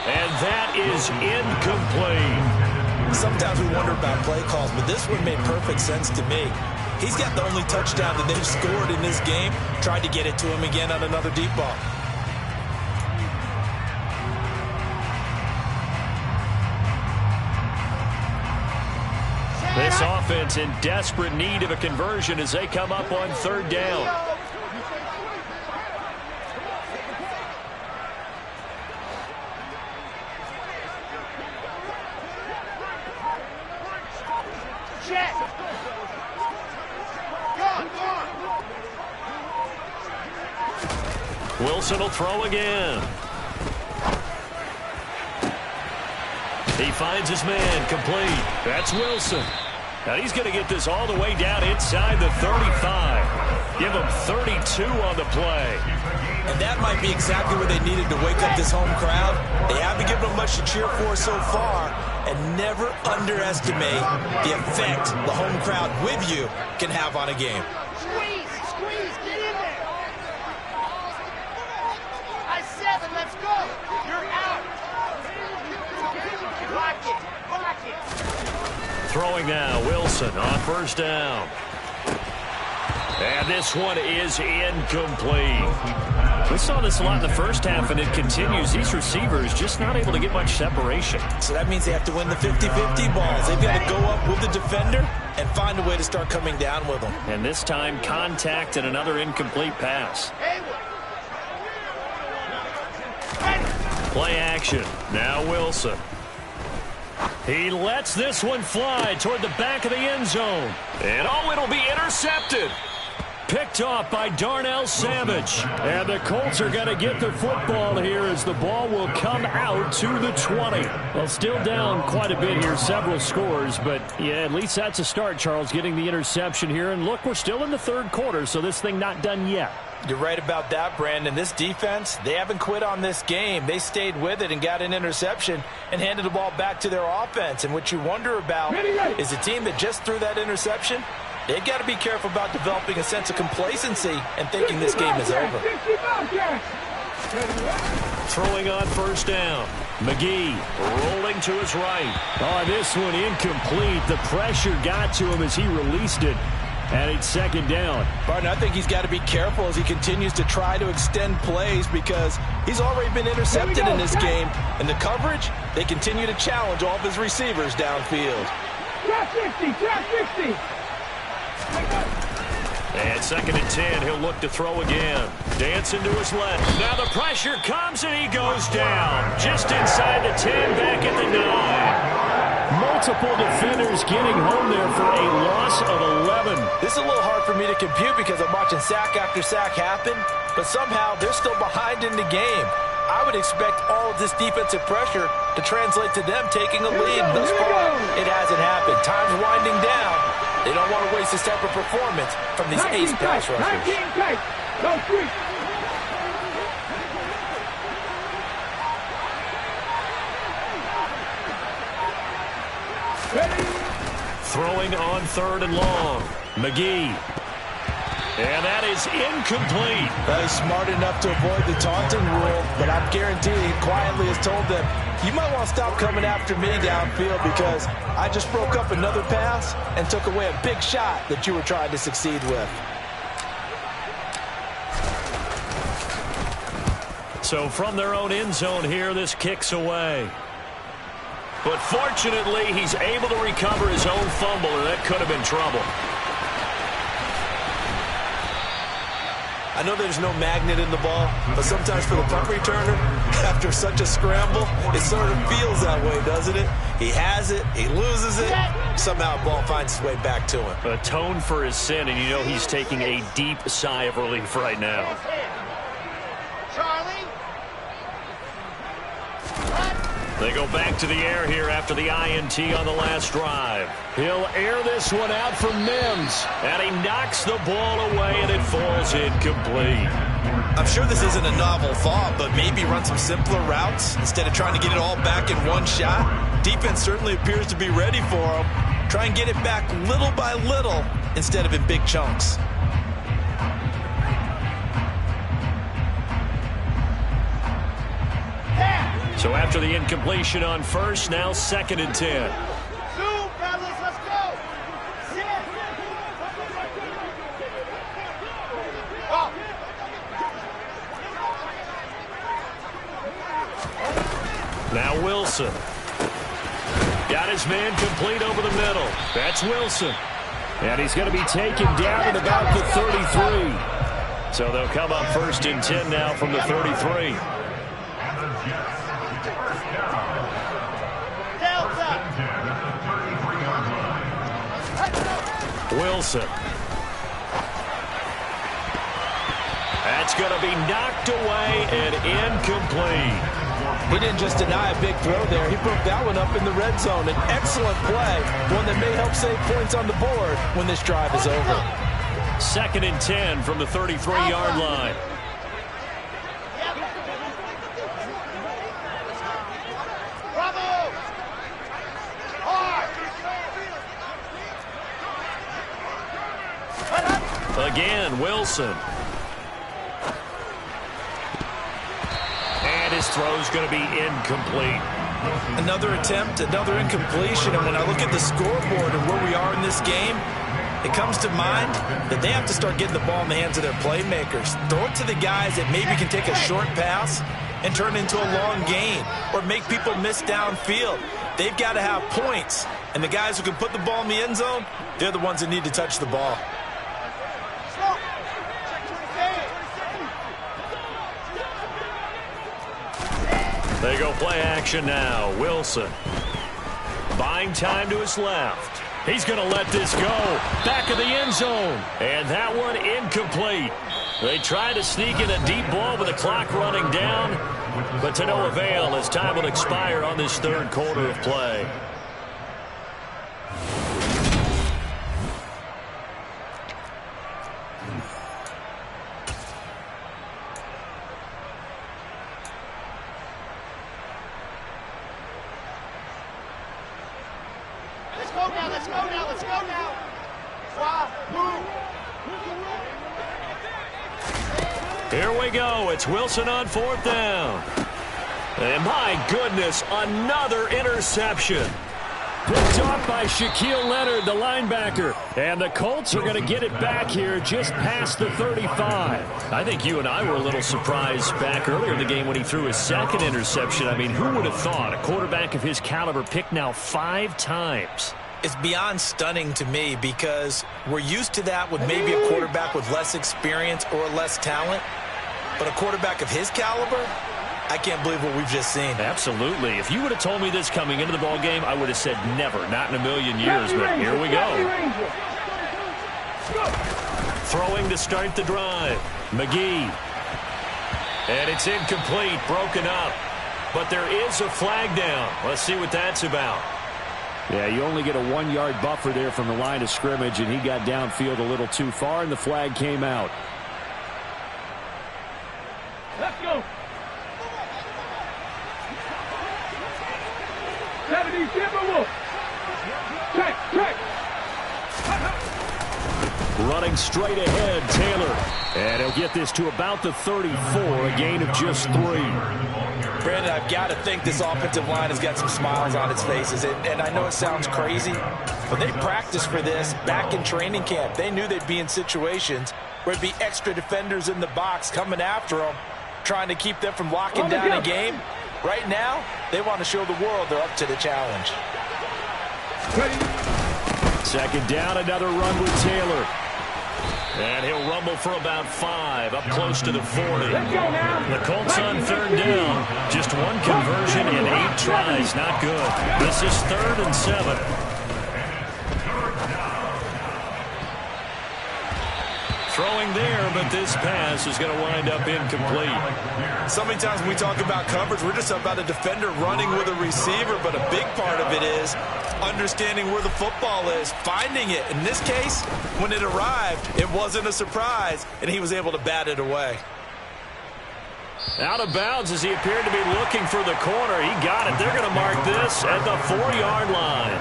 And that is incomplete. Sometimes we wonder about play calls, but this one made perfect sense to me. He's got the only touchdown that they've scored in this game. Tried to get it to him again on another deep ball. This offense in desperate need of a conversion as they come up on 3rd down. Wilson will throw again. He finds his man, complete. That's Wilson. And he's going to get this all the way down inside the 35. Give him 32 on the play. And that might be exactly what they needed to wake up this home crowd. They haven't given them much to cheer for so far. And never underestimate the effect the home crowd with you can have on a game. Squeeze, get in there. I 7, let's go. You're out. Block it. Throwing now, Wilson on 1st down. And this one is incomplete. We saw this a lot in the first half, and it continues. These receivers just not able to get much separation. So that means they have to win the 50-50 balls. They've got to go up with the defender and find a way to start coming down with them. And this time, contact and another incomplete pass. Play action. Now Wilson. He lets this one fly toward the back of the end zone. And it'll be intercepted. Picked off by Darnell Savage. And the Colts are going to get the football here as the ball will come out to the 20. Well, still down quite a bit here, several scores. But, yeah, at least that's a start, Charles, getting the interception here. And, look, we're still in the 3rd quarter, so this thing not done yet. You're right about that, Brandon. This defense, they haven't quit on this game. They stayed with it and got an interception and handed the ball back to their offense. And what you wonder about is a team that just threw that interception, they've got to be careful about developing a sense of complacency and thinking this game is over. Throwing on 1st down. McGee rolling to his right. Oh, this one incomplete. The pressure got to him as he released it. And it's 2nd down. Barton, I think he's got to be careful as he continues to try to extend plays because he's already been intercepted in this game. And the coverage, they continue to challenge all of his receivers downfield. Trap 60. And 2nd and 10, he'll look to throw again. Dancing to his left. Now the pressure comes and he goes down. Just inside the 10, back at the 9. Multiple defenders getting home there for a loss of 11. This is a little hard for me to compute because I'm watching sack after sack happen, but somehow they're still behind in the game. I would expect all of this defensive pressure to translate to them taking a lead. Thus far, it hasn't happened. Time's winding down. They don't want to waste this type of performance from these ace pass rushers. Throwing on 3rd and long. McGee. And that is incomplete. He's smart enough to avoid the taunting rule, but I'm guaranteed he quietly has told them, you might want to stop coming after me downfield because I just broke up another pass and took away a big shot that you were trying to succeed with. So from their own end zone here, this kicks away. But fortunately, he's able to recover his own fumble, or that could have been trouble. I know there's no magnet in the ball, but sometimes for the punt returner, after such a scramble, it sort of feels that way, doesn't it? He has it, he loses it, somehow the ball finds its way back to him. Atone for his sin, and you know he's taking a deep sigh of relief right now. They go back to the air here after the INT on the last drive. He'll air this one out for Mims. And he knocks the ball away, and it falls incomplete. I'm sure this isn't a novel thought, but maybe run some simpler routes instead of trying to get it all back in one shot. Defense certainly appears to be ready for him. Try and get it back little by little instead of in big chunks. So after the incompletion on first, now 2nd and 10. Zoom, fellas, let's go. Sit. Go. Now Wilson. Got his man complete over the middle. That's Wilson. And he's going to be taken down at about the 33. So they'll come up 1st and 10 now from the 33. Wilson. That's going to be knocked away and incomplete. He didn't just deny a big throw there. He broke that one up in the red zone. An excellent play, one that may help save points on the board when this drive is over. 2nd and 10 from the 33-yard line. Again, Wilson. And his throw's going to be incomplete. Another attempt, another incompletion, and when I look at the scoreboard and where we are in this game, it comes to mind that they have to start getting the ball in the hands of their playmakers. Throw it to the guys that maybe can take a short pass and turn it into a long gain or make people miss downfield. They've got to have points, and the guys who can put the ball in the end zone, they're the ones that need to touch the ball. They go play action now. Wilson. Buying time to his left. He's going to let this go. Back of the end zone. And that one incomplete. They tried to sneak in a deep ball with the clock running down, but to no avail as time will expire on this 3rd quarter of play. Here we go. It's Wilson on 4th down. And my goodness, another interception. Picked off by Shaquille Leonard, the linebacker. And the Colts are going to get it back here just past the 35. I think you and I were a little surprised back earlier in the game when he threw his 2nd interception. I mean, who would have thought a quarterback of his caliber picked now 5 times? It's beyond stunning to me because we're used to that with maybe a quarterback with less experience or less talent. But a quarterback of his caliber, I can't believe what we've just seen. Absolutely. If you would have told me this coming into the ball game, I would have said never, not in a million years. But here we go. Throwing to start the drive. McGee. And it's incomplete, broken up. But there is a flag down. Let's see what that's about. Yeah, you only get a 1-yard buffer there from the line of scrimmage, and he got downfield a little too far, and the flag came out. Let's go. 70 Timberwolves. Check. Running straight ahead, Taylor. And he'll get this to about the 34, a gain of just 3. Brandon, I've got to think this offensive line has got some smiles on its faces. And I know it sounds crazy, but they practiced for this back in training camp. They knew they'd be in situations where there'd be extra defenders in the box coming after them, trying to keep them from locking down a game. Right now, they want to show the world they're up to the challenge. 2nd down, another run with Taylor. And he'll rumble for about 5, up close to the 40. The Colts on 3rd down. Just 1 conversion in 8 tries. Not good. This is 3rd and 7. throwing there, but this pass is going to wind up incomplete. So many times when we talk about coverage, we're just about a defender running with a receiver, but a big part of it is understanding where the football is, finding it. In this case, when it arrived, it wasn't a surprise, and he was able to bat it away. Out of bounds as he appeared to be looking for the corner. He got it. They're going to mark this at the 4-yard line.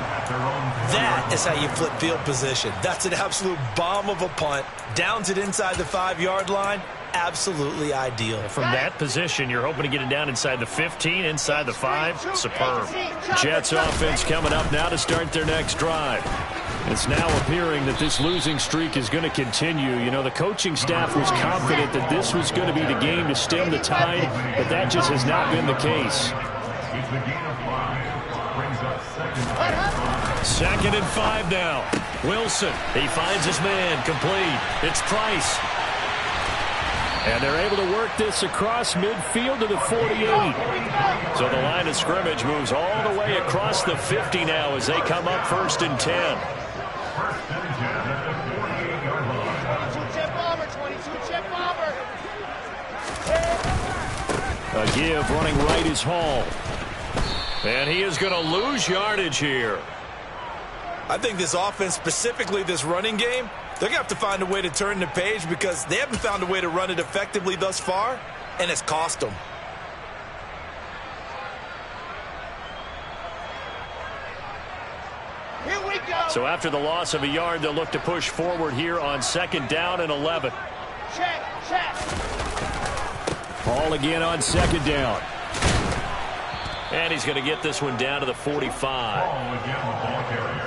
That is how you flip field position. That's an absolute bomb of a punt. Downs it inside the 5-yard line. Absolutely ideal. From that position, you're hoping to get it down inside the 15, inside the 5. Superb. Jets offense coming up now to start their next drive. It's now appearing that this losing streak is going to continue. You know, the coaching staff was confident that this was going to be the game to stem the tide, but that just has not been the case. 2nd and 5 now. Wilson, he finds his man, complete. It's Price. And they're able to work this across midfield to the 48. So the line of scrimmage moves all the way across the 50 now as they come up 1st and 10. 22-check bomber, 22-check bomber. A give running right is Hall. And he is going to lose yardage here. I think this offense, specifically this running game, they're going to have to find a way to turn the page because they haven't found a way to run it effectively thus far, and it's cost them. Here we go. So after the loss of a yard, they'll look to push forward here on 2nd down and 11. Check, check. Hall again on 2nd down. And he's going to get this one down to the 45.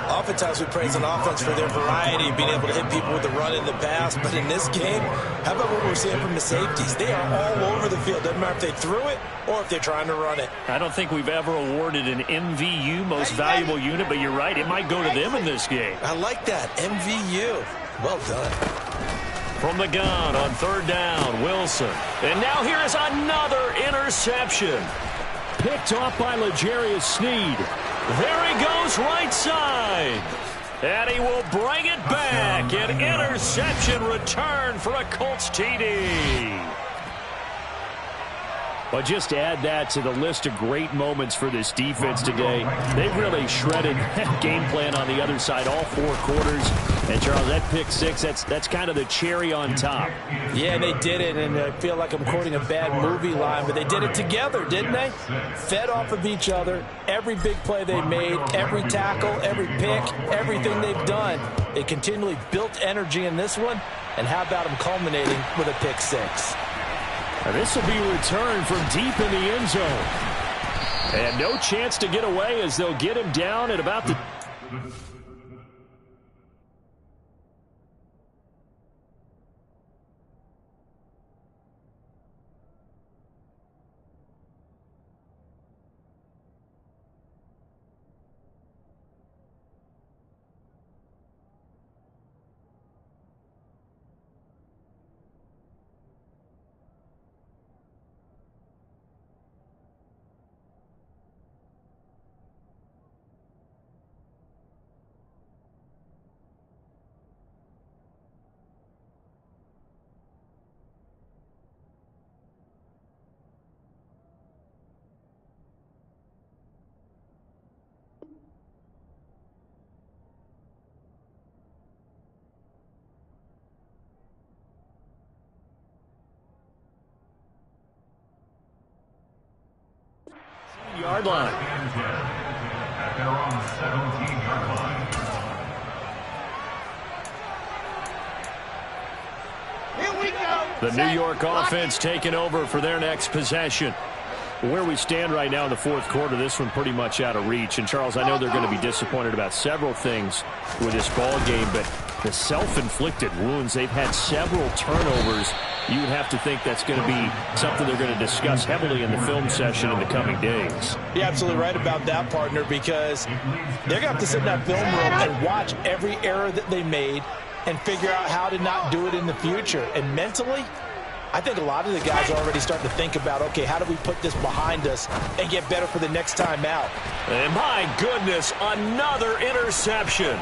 Oftentimes we praise an offense for their variety, being able to hit people with the run in the pass. But in this game, how about what we're seeing from the safeties? They are all over the field. Doesn't matter if they threw it or if they're trying to run it. I don't think we've ever awarded an MVU, most valuable unit, but you're right. It might go to them in this game. I like that. MVU. Well done. From the gun on 3rd down, Wilson. And now here is another interception. Picked off by L'Jarius Sneed. There he goes right side. And he will bring it back. An interception return for a Colts TD. But just add that to the list of great moments for this defense today. They've really shredded that game plan on the other side all 4 quarters. And, Charles, that pick 6, that's kind of the cherry on top. Yeah, they did it, and I feel like I'm quoting a bad movie line, but they did it together, didn't they? Fed off of each other, every big play they made, every tackle, every pick, everything they've done. They continually built energy in this one, and how about them culminating with a pick 6? Now this will be returned from deep in the end zone. And no chance to get away as they'll get him down at about the... yard line. They're on the 17-yard line. Here we go. The New York offense taking over for their next possession. Where we stand right now in the 4th quarter, this one pretty much out of reach. And, Charles, I know they're going to be disappointed about several things with this ball game, but the self-inflicted wounds, they've had several turnovers. You would have to think that's going to be something they're going to discuss heavily in the film session in the coming days. You're absolutely right about that, partner, because they're going to have to sit in that film room and watch every error that they made and figure out how to not do it in the future. And mentally, I think a lot of the guys are already starting to think about, okay, how do we put this behind us and get better for the next time out? And my goodness, another interception.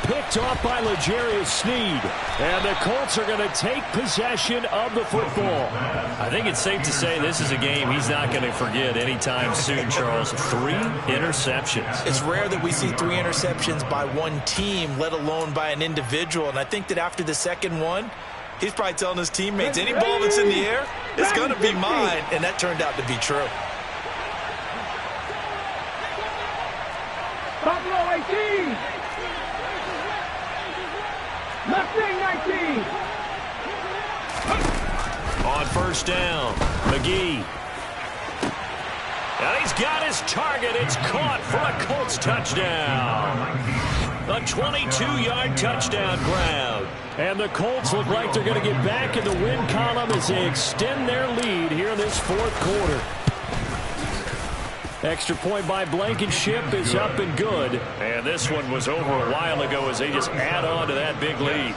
picked off by L'Jarius Sneed. And the Colts are going to take possession of the football. I think it's safe to say this is a game he's not going to forget anytime soon, Charles. 3 interceptions. It's rare that we see 3 interceptions by one team, let alone by an individual. And I think that after the second one, he's probably telling his teammates, any ball that's in the air is going to be mine. And that turned out to be true. Buffalo 18. Mustang 19. On first down, McGee. And he's got his target. It's caught for a Colts touchdown. A 22-yard touchdown grab. And the Colts look like they're going to get back in the win column as they extend their lead here in this fourth quarter. Extra point by Blankenship is up and good. And this one was over a while ago as they just add on to that big lead.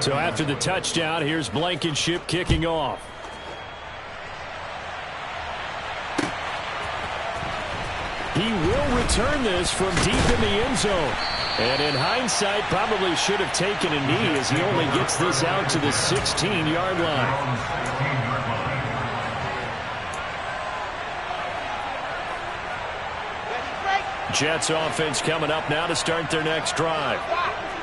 So after the touchdown, here's Blankenship kicking off. He will return this from deep in the end zone. And in hindsight, probably should have taken a knee as he only gets this out to the 16-yard line. Jets offense coming up now to start their next drive.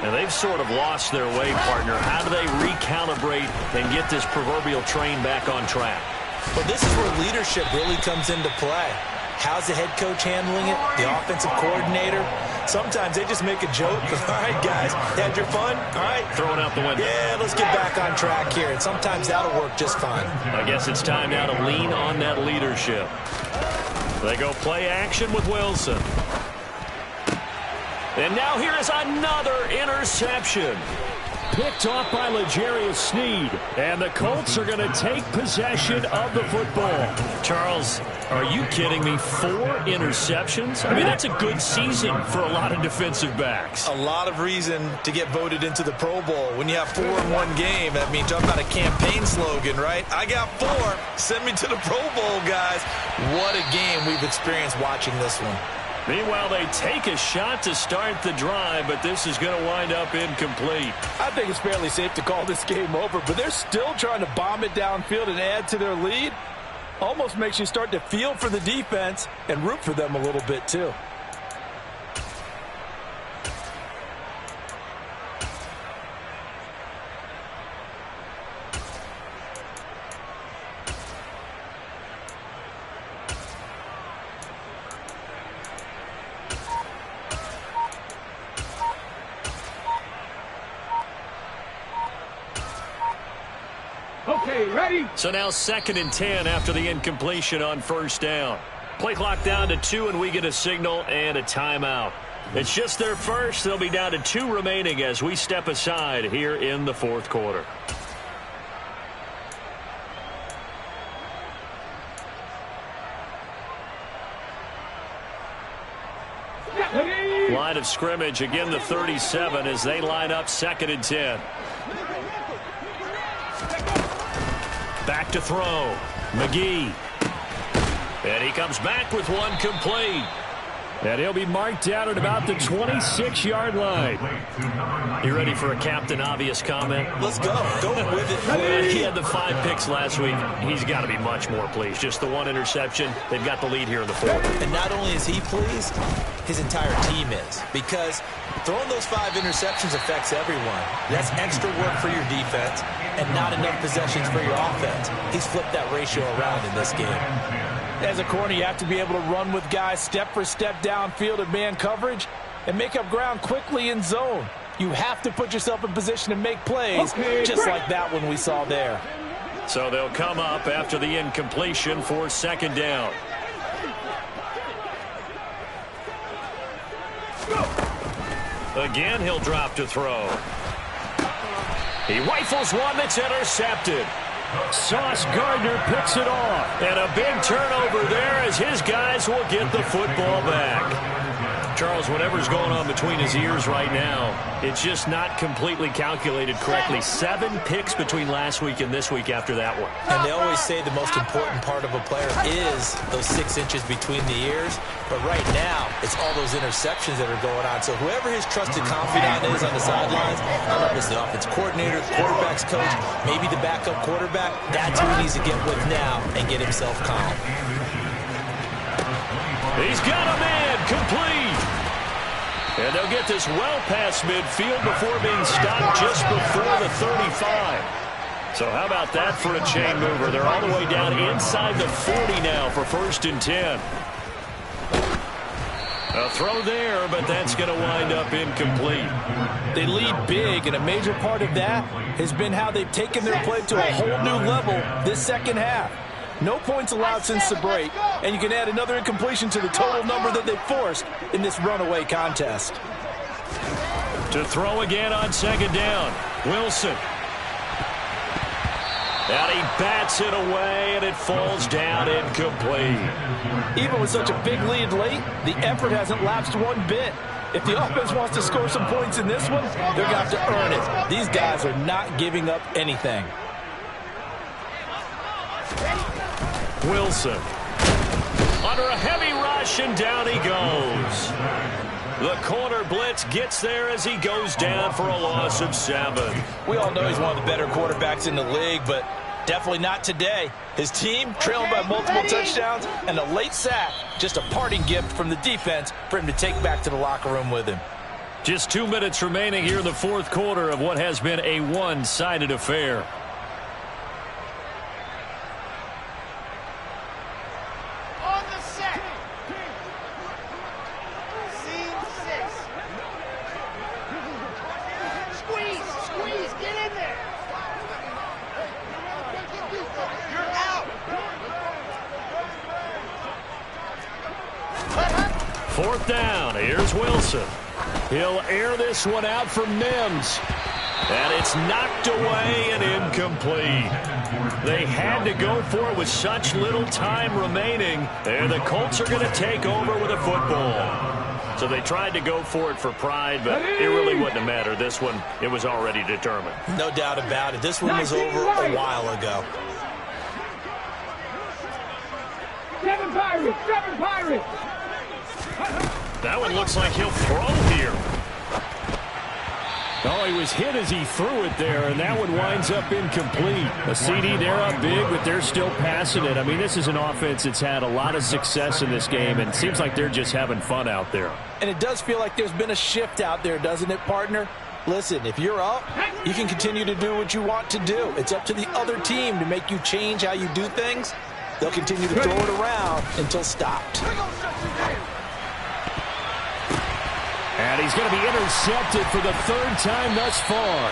And they've sort of lost their way, partner. How do they recalibrate and get this proverbial train back on track? Well, this is where leadership really comes into play. How's the head coach handling it? The offensive coordinator? Sometimes they just make a joke. All right, guys, had your fun? All right. Throwing out the window. Yeah, let's get back on track here. And sometimes that'll work just fine. I guess it's time now to lean on that leadership. They go play action with Wilson. And now here is another interception. Picked off by L'Jarius Sneed. And the Colts are going to take possession of the football. Charles, are you kidding me? 4 interceptions? I mean, that's a good season for a lot of defensive backs. A lot of reason to get voted into the Pro Bowl. When you have 4 in one game, that means talk about a campaign slogan, right? I got 4. Send me to the Pro Bowl, guys. What a game we've experienced watching this one. Meanwhile, they take a shot to start the drive, but this is going to wind up incomplete. I think it's fairly safe to call this game over, but they're still trying to bomb it downfield and add to their lead. Almost makes you start to feel for the defense and root for them a little bit, too. Okay, ready? So now 2nd and 10 after the incompletion on first down. Play clock down to 2, and we get a signal and a timeout. It's just their first. They'll be down to 2 remaining as we step aside here in the fourth quarter. Line of scrimmage, again the 37 as they line up 2nd and 10. Back to throw. McGee. And he comes back with one complete. And he'll be marked down at about the 26-yard line. You ready for a Captain Obvious comment? Let's go. Go with it. He had the 5 picks last week. He's got to be much more pleased. Just the 1 interception. They've got the lead here in the fourth. And not only is he pleased, his entire team is. Because throwing those 5 interceptions affects everyone. That's extra work for your defense and not enough possessions for your offense. He's flipped that ratio around in this game. As a corner, you have to be able to run with guys step for step downfield in man coverage and make up ground quickly in zone. You have to put yourself in position to make plays, just like that one we saw there. So they'll come up after the incompletion for 2nd down. Again, he'll drop to throw. He rifles one that's intercepted. Sauce Gardner picks it off. And a big turnover there as his guys will get the football back. Charles, whatever's going on between his ears right now, it's just not completely calculated correctly. 7 picks between last week and this week after that one. And they always say the most important part of a player is those 6 inches between the ears. But right now, it's all those interceptions that are going on. So whoever his trusted confidant is on the sidelines, I don't know if it's the offense coordinator, the quarterback's coach, maybe the backup quarterback, that's who he needs to get with now and get himself calm. He's got a man complete. And they'll get this well past midfield before being stopped just before the 35. So how about that for a chain mover? They're all the way down inside the 40 now for 1st and 10. A throw there, but that's going to wind up incomplete. They lead big, and a major part of that has been how they've taken their play to a whole new level this second half. No points allowed since the break, and you can add another incompletion to the total number that they forced in this runaway contest. To throw again on 2nd down, Wilson. And he bats it away, and it falls down incomplete. Even with such a big lead late, the effort hasn't lapsed one bit. If the offense wants to score some points in this one, they're going to have to earn it. These guys are not giving up anything. Wilson under a heavy rush, and down he goes. The corner blitz gets there as he goes down for a loss of 7. We all know he's one of the better quarterbacks in the league, but definitely not today. His team trailing by multiple touchdowns, and a late sack, just a parting gift from the defense for him to take back to the locker room with him. Just 2 minutes remaining here in the 4th quarter of what has been a one-sided affair. Fourth down. Here's Wilson. He'll air this one out for Mims. And it's knocked away and incomplete. They had to go for it with such little time remaining. And the Colts are going to take over with a football. So they tried to go for it for pride, but it really wouldn't have mattered. This one, it was already determined. No doubt about it. This one was over a while ago. 7 Pirates! 7 Pirates! That one looks like he'll throw here. Oh, he was hit as he threw it there, and that one winds up incomplete. A CD, they're up big, but they're still passing it. I mean, this is an offense that's had a lot of success in this game, and it seems like they're just having fun out there. And it does feel like there's been a shift out there, doesn't it, partner? Listen, if you're up, you can continue to do what you want to do. It's up to the other team to make you change how you do things. They'll continue to throw it around until stopped. And he's going to be intercepted for the 3rd time thus far.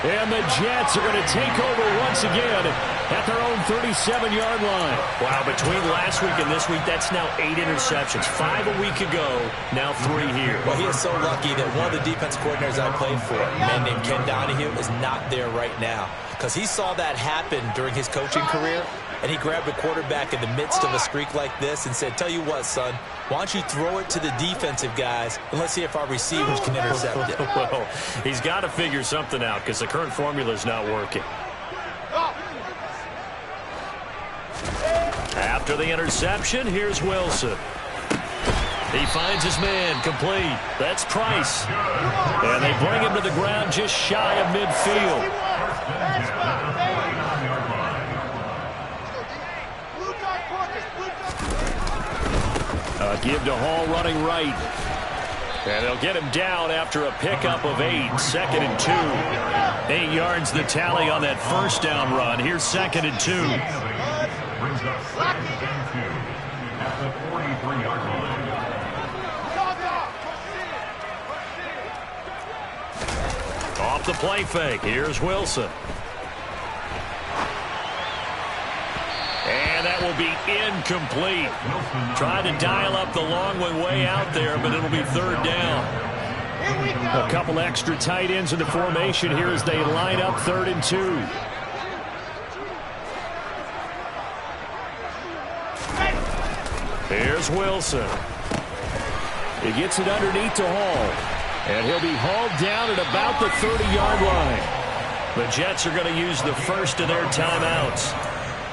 And the Jets are going to take over once again at their own 37-yard line. Wow, between last week and this week, that's now 8 interceptions. 5 a week ago, now 3 here. Well, he is so lucky that one of the defense coordinators I played for, a man named Ken Donahue, is not there right now. Because he saw that happen during his coaching career, and he grabbed a quarterback in the midst of a streak like this and said, tell you what, son, why don't you throw it to the defensive guys, and let's see if our receivers can intercept it. Well, he's got to figure something out because the current formula is not working. After the interception, here's Wilson. He finds his man complete. That's Price. And they bring him to the ground just shy of midfield. Give to Hall running right. And they'll get him down after a pickup of 8. 2nd and 2. 8 yards the tally on that 1st down run. Here's 2nd and 2. Brings up 2nd and 2 at the 43-yard line. Off the play fake. Here's Wilson. And that will be incomplete. Trying to dial up the long one way out there, but it'll be 3rd down. A couple extra tight ends in the formation here as they line up 3rd and 2. Here's Wilson. He gets it underneath to Hall. And he'll be hauled down at about the 30-yard line. The Jets are going to use the first of their timeouts,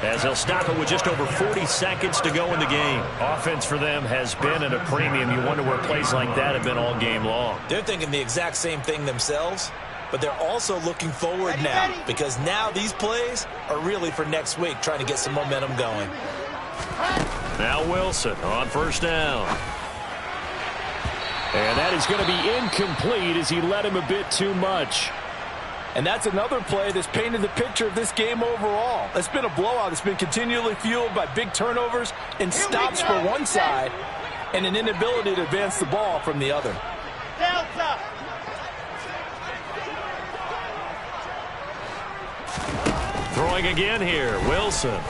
as they'll stop it with just over 40 seconds to go in the game. Offense for them has been at a premium. You wonder where plays like that have been all game long. They're thinking the exact same thing themselves, but they're also looking forward now, because now these plays are really for next week, trying to get some momentum going. Now Wilson on first down. And that is going to be incomplete as he led him a bit too much. And that's another play that's painted the picture of this game overall. It's been a blowout. It's been continually fueled by big turnovers and stops for one side and an inability to advance the ball from the other. Delta. Throwing again here, Wilson.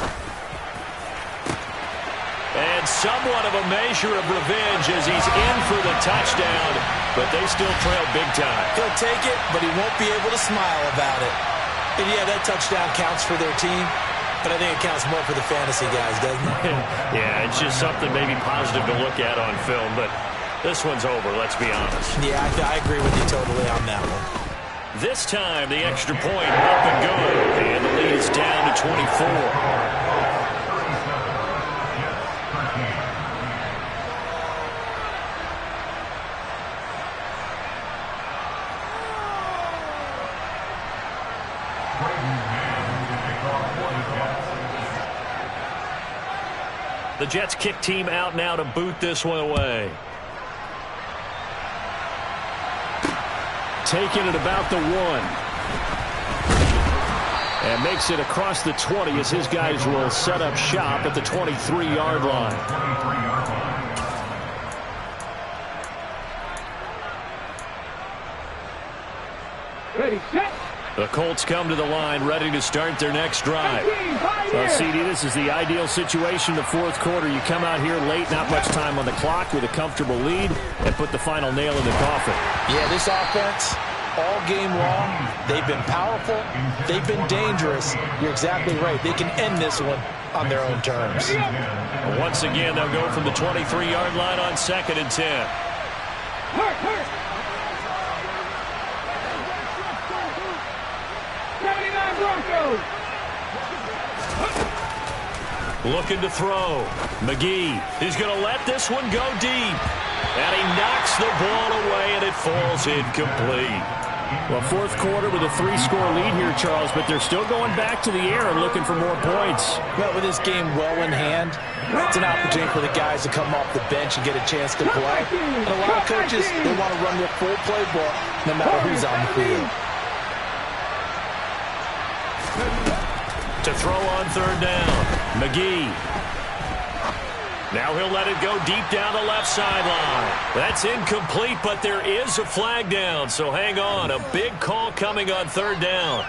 And somewhat of a measure of revenge as he's in for the touchdown, but they still trail big time. He'll take it, but he won't be able to smile about it. And yeah, that touchdown counts for their team, but I think it counts more for the fantasy guys, doesn't it? Yeah, it's just something maybe positive to look at on film, but this one's over, let's be honest. Yeah, I agree with you totally on that one. This time, the extra point up and good, and the lead is down to 24. The Jets kick team out now to boot this one away. Taking it about the 1. And makes it across the 20 as his guys will set up shop at the 23-yard line. Ready, set. The Colts come to the line ready to start their next drive. Well, CD, this is the ideal situation in the fourth quarter. You come out here late, not much time on the clock with a comfortable lead, and put the final nail in the coffin. Yeah, this offense, all game long, they've been powerful, they've been dangerous. You're exactly right. They can end this one on their own terms. Once again, they'll go from the 23-yard line on 2nd and 10. Hurt. 79 Broncos. Looking to throw. McGee. He's going to let this one go deep. And he knocks the ball away, and it falls incomplete. Well, fourth quarter with a 3-score lead here, Charles, but they're still going back to the air and looking for more points. Well, with this game well in hand, it's an opportunity for the guys to come off the bench and get a chance to play. And a lot of coaches, they want to run their full playbook no matter who's on the field. To throw on 3rd down, McGee. Now he'll let it go deep down the left sideline. That's incomplete, but there is a flag down, so hang on. A big call coming on 3rd down.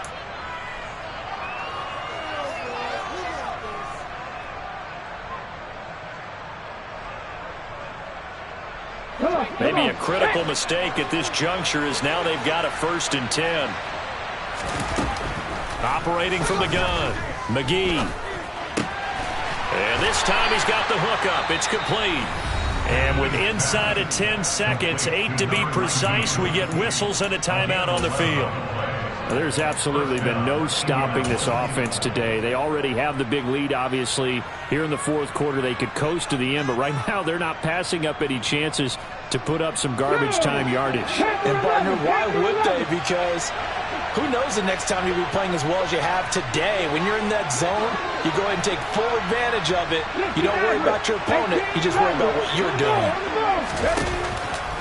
Maybe a critical mistake at this juncture is now they've got a 1st and 10. Operating from the gun, McGee. And this time he's got the hook up. It's complete. And with inside of 10 seconds, 8 to be precise, we get whistles and a timeout on the field. There's absolutely been no stopping this offense today. They already have the big lead, obviously. Here in the fourth quarter, they could coast to the end, but right now they're not passing up any chances to put up some garbage time yardage. And, partner, why would they? Because who knows the next time you'll be playing as well as you have today. When you're in that zone, you go ahead and take full advantage of it. You don't worry about your opponent. You just worry about what you're doing.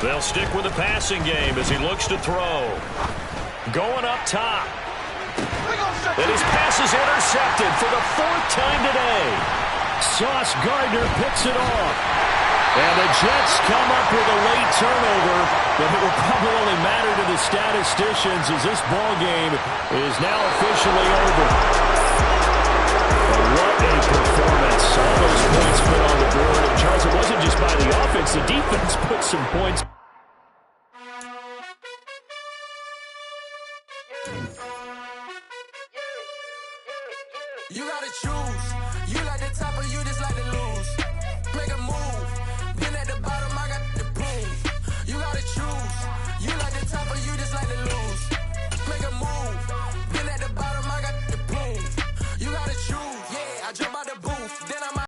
They'll stick with the passing game as he looks to throw. Going up top. And his pass is intercepted for the 4th time today. Sauce Gardner picks it off. And the Jets come up with a late turnover, but it will probably only matter to the statisticians as this ball game is now officially over. But what a performance. All those points put on the board. And Charles, it wasn't just by the offense. The defense put some points. You gotta choose. You like the top or you just like to lose. Make a move. Been at the bottom, I got the proof. or you just like to lose? Make a move.